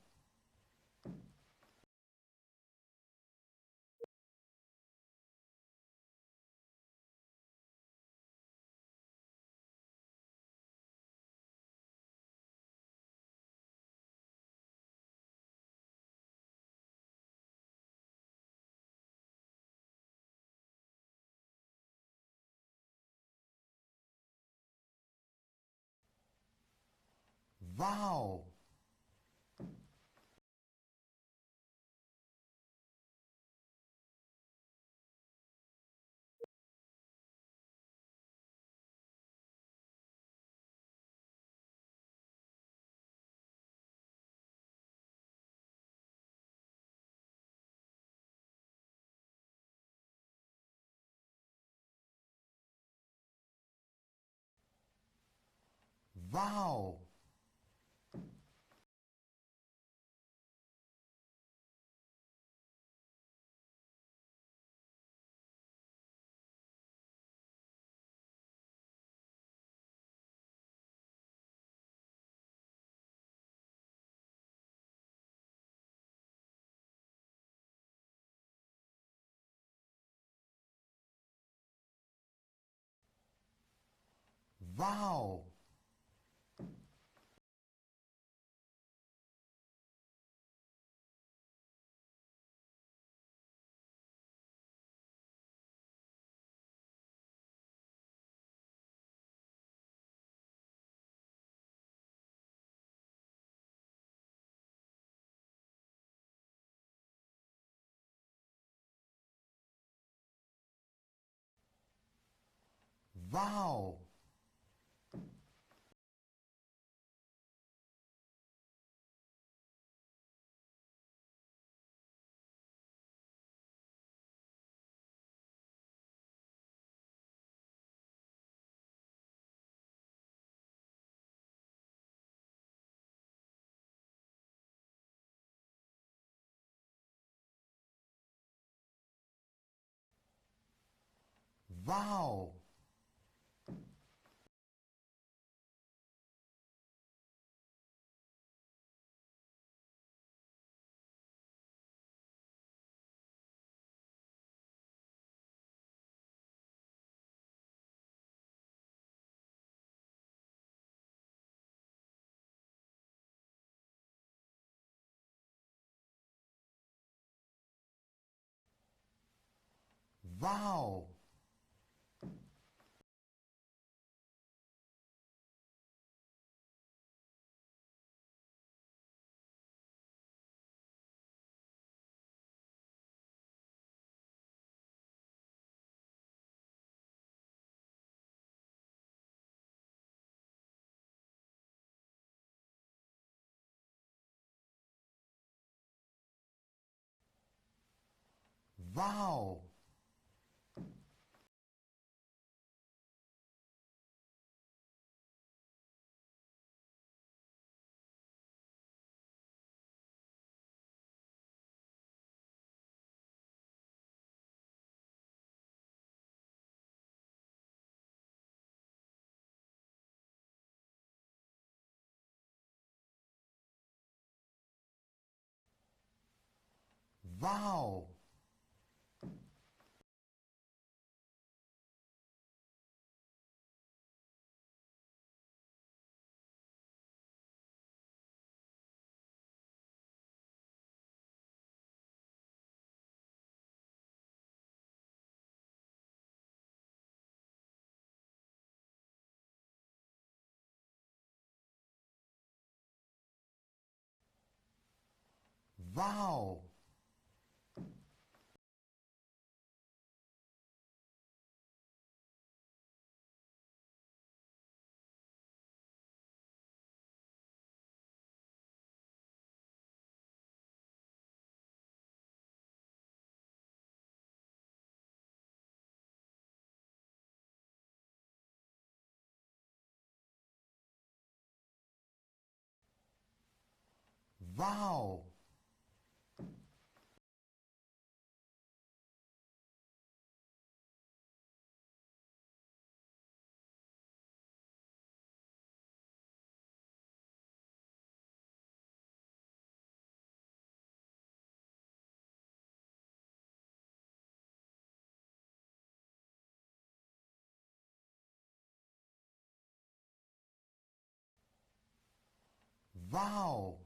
Wow. Wow. Wow. Wow. Wow. Wow. Wow. Wow. Wow. Wow. Wow.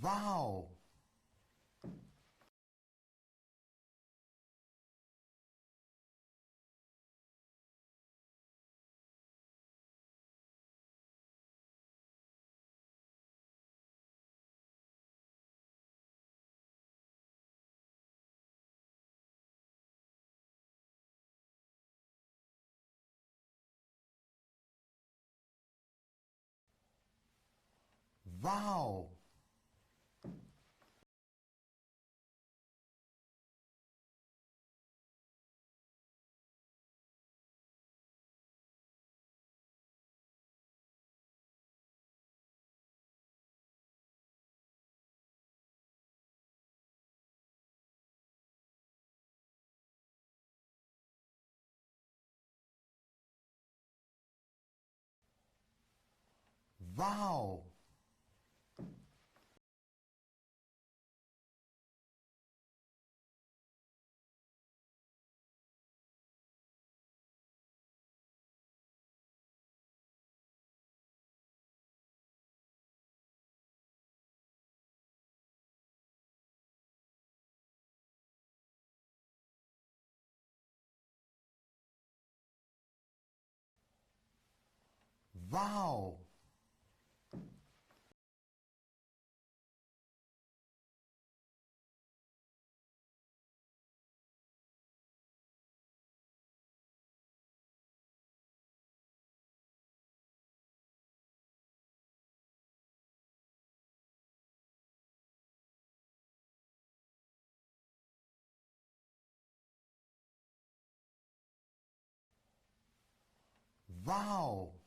Wow. Wow. Wow. Wow. Wow.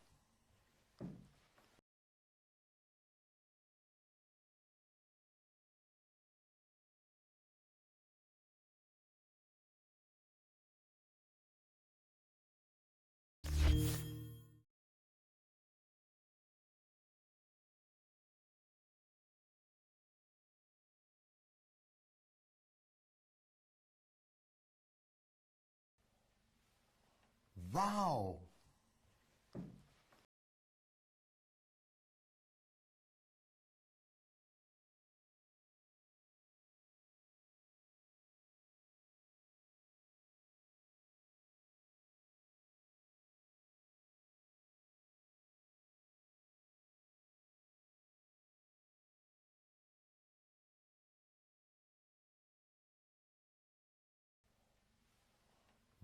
Wow.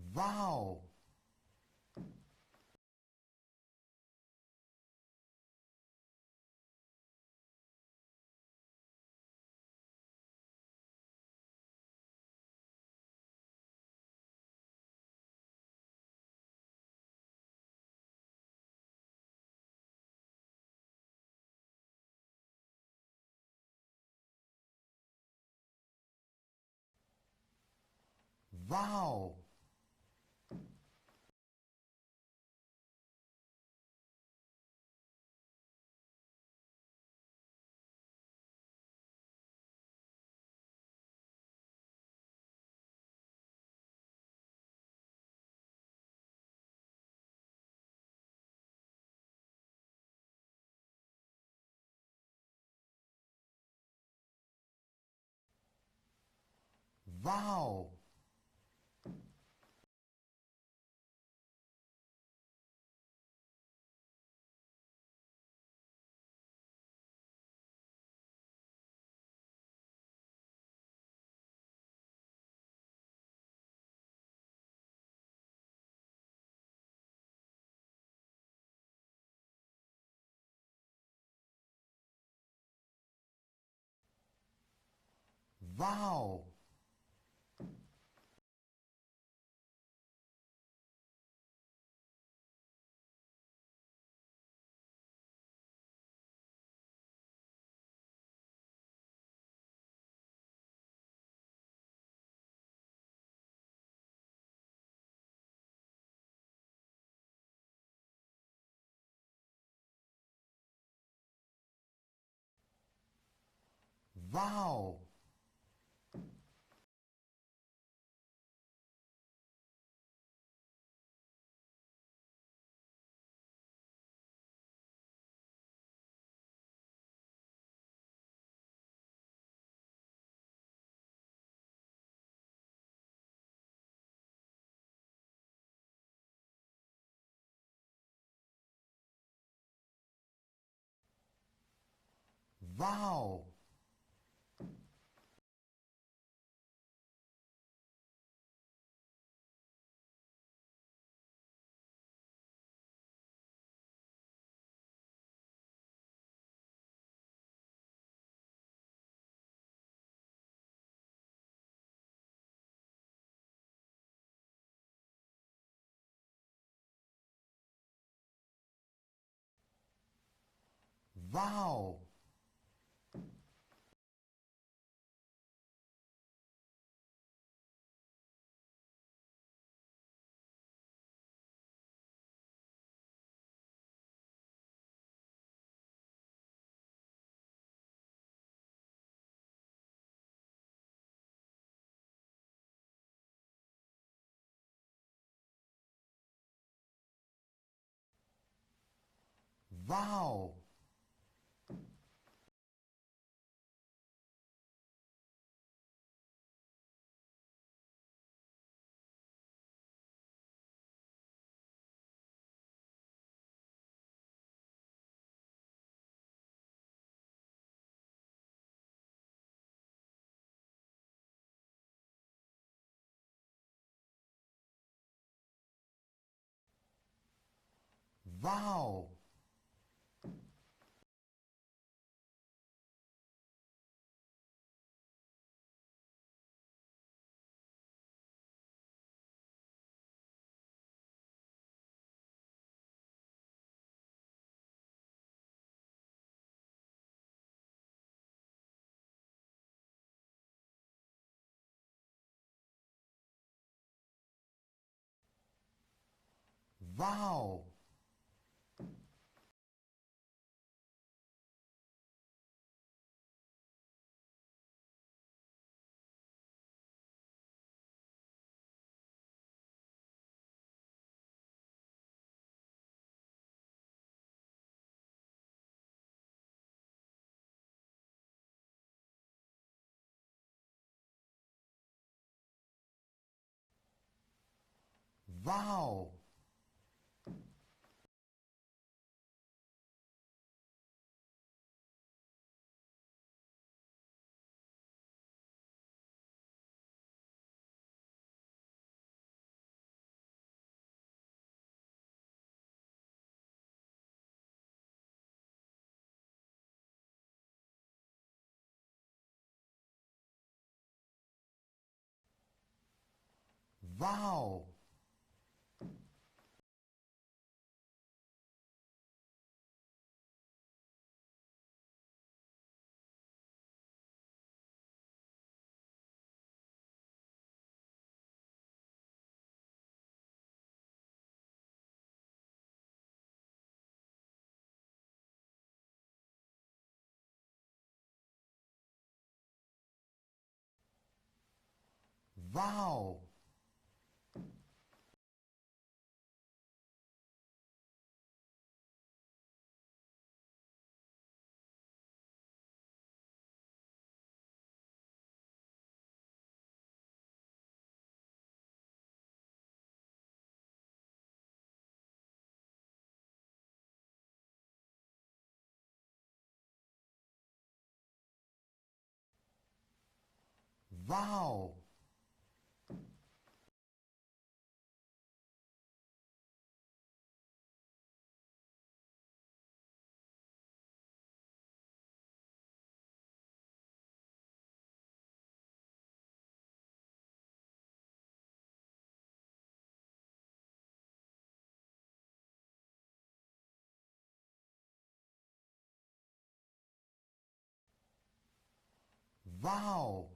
Wow. Wow. Wow. Wow. Wow. Wow. Wow. Wow. Wow. Wow. Wow. Wow. Wow. Wow. Wow.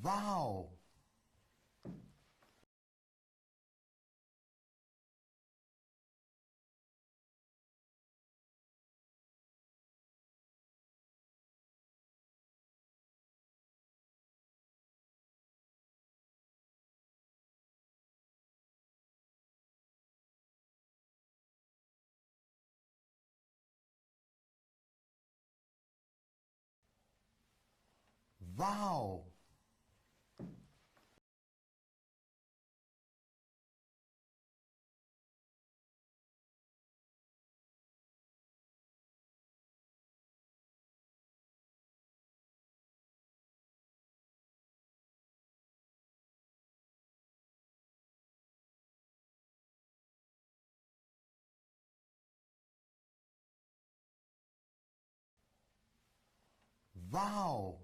Wow. Wow. Wow.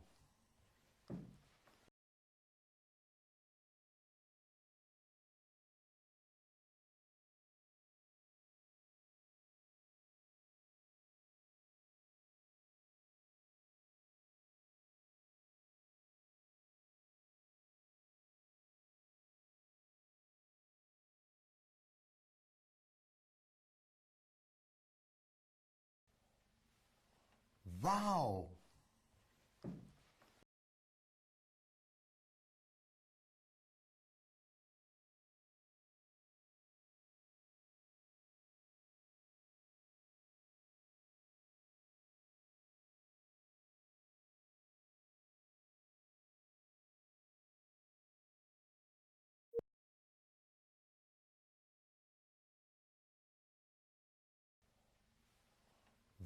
Wow.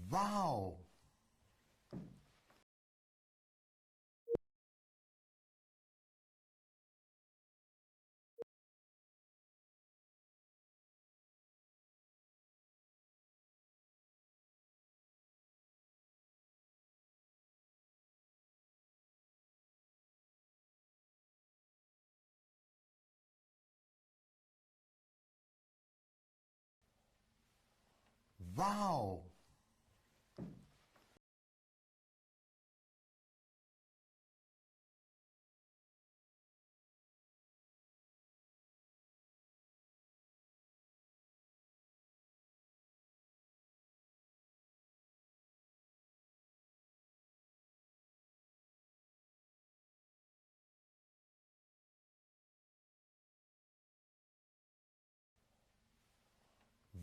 Wow. Wow.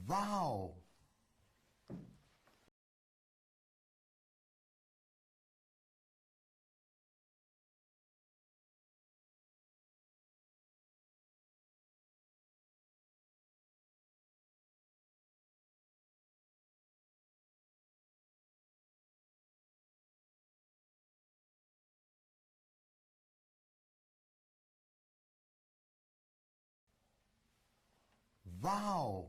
Wow. Wow.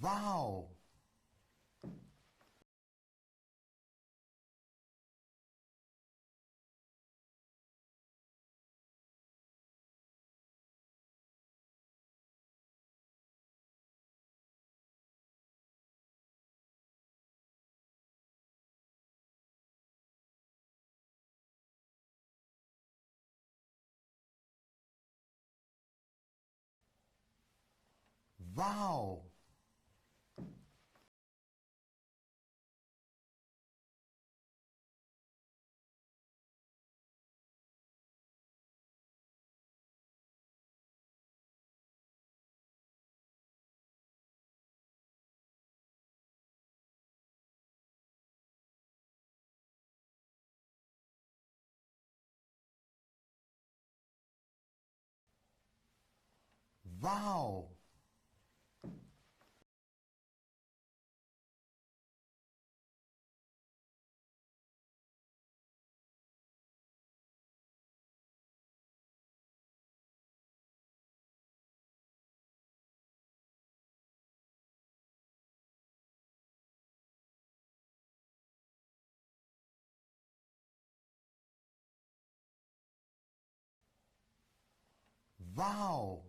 Wow. Wow. Wow. Wow.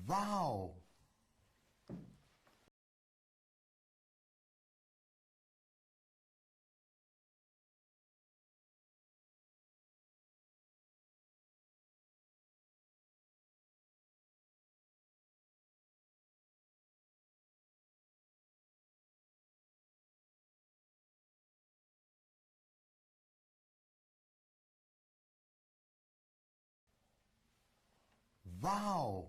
Wow. Wow.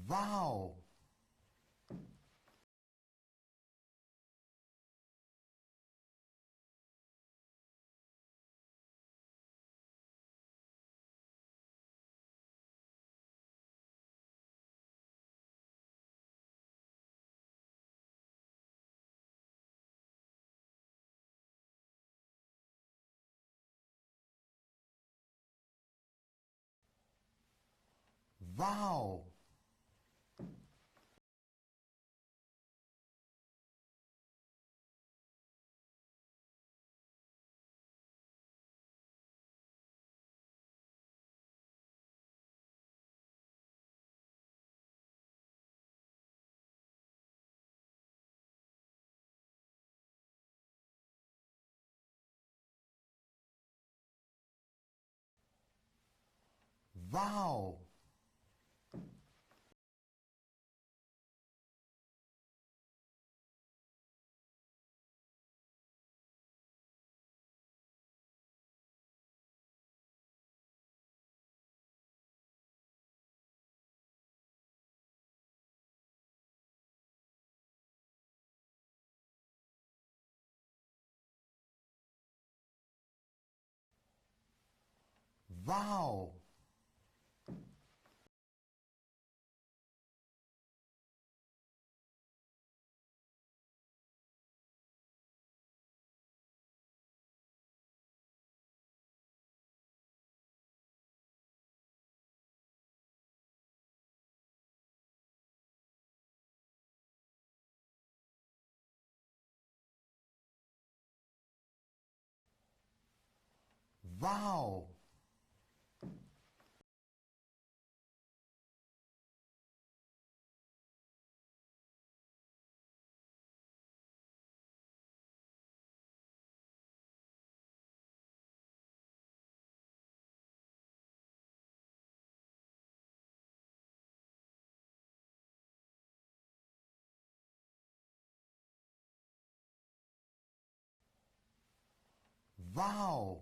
Wow. Wow. Wow. Wow. Wow. Wow.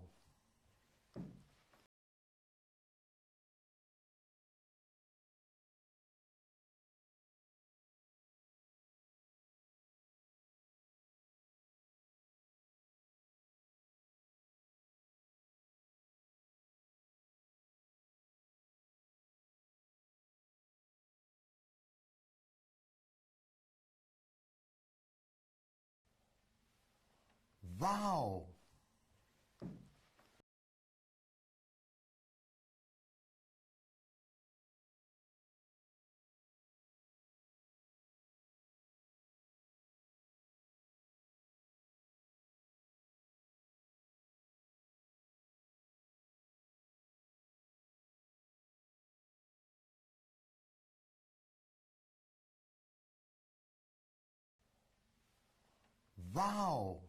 Wow. Wow.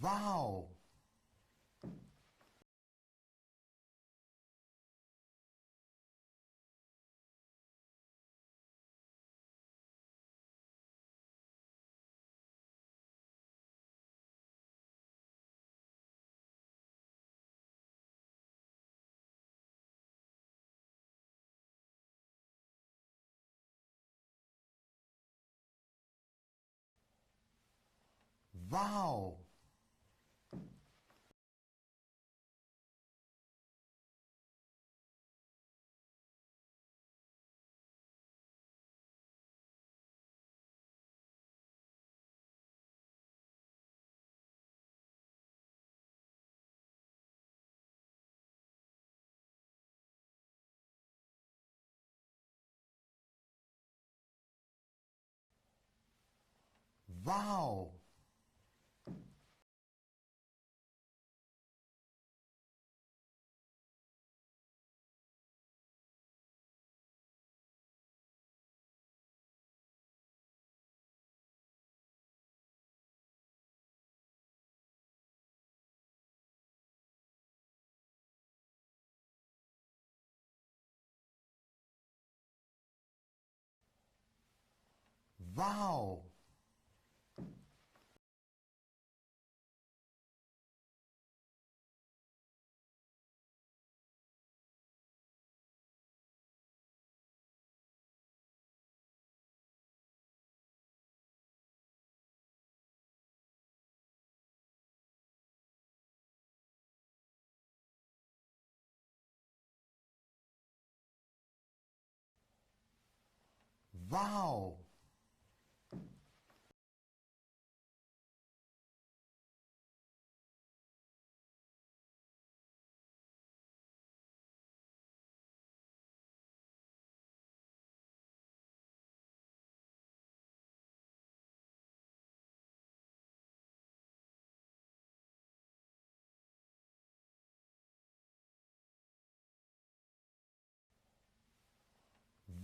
Wow. Wow. Wow. Wow. Wow.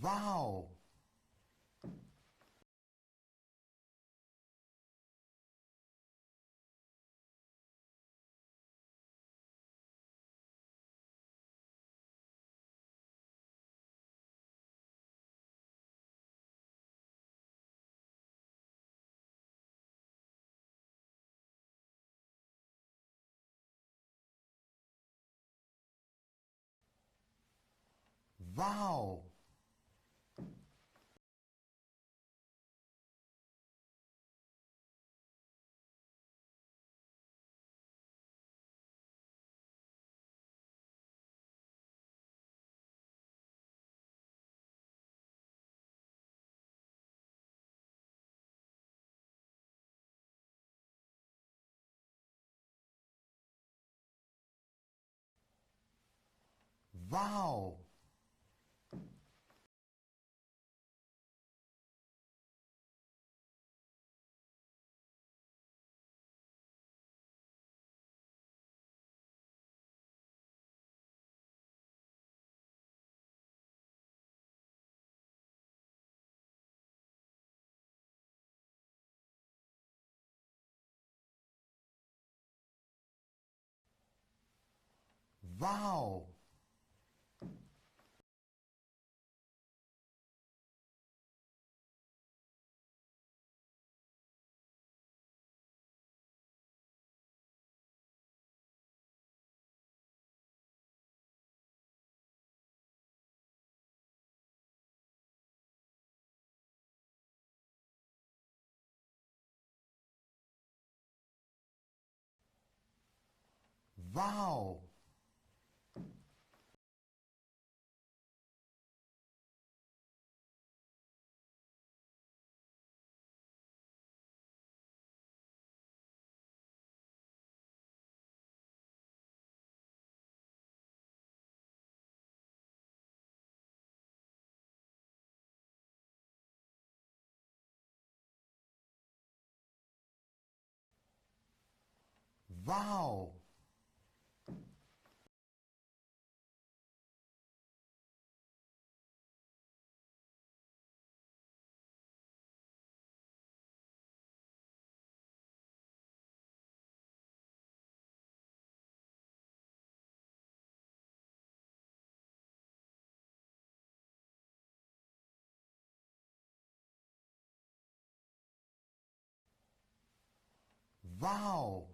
Wow. Wow. Wow. Wow. Wow. Wow. Wow.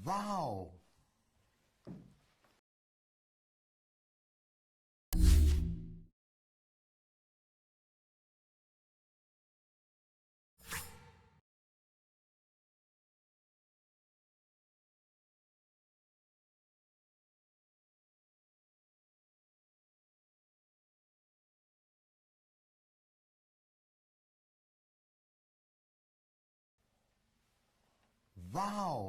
Wow. Wow.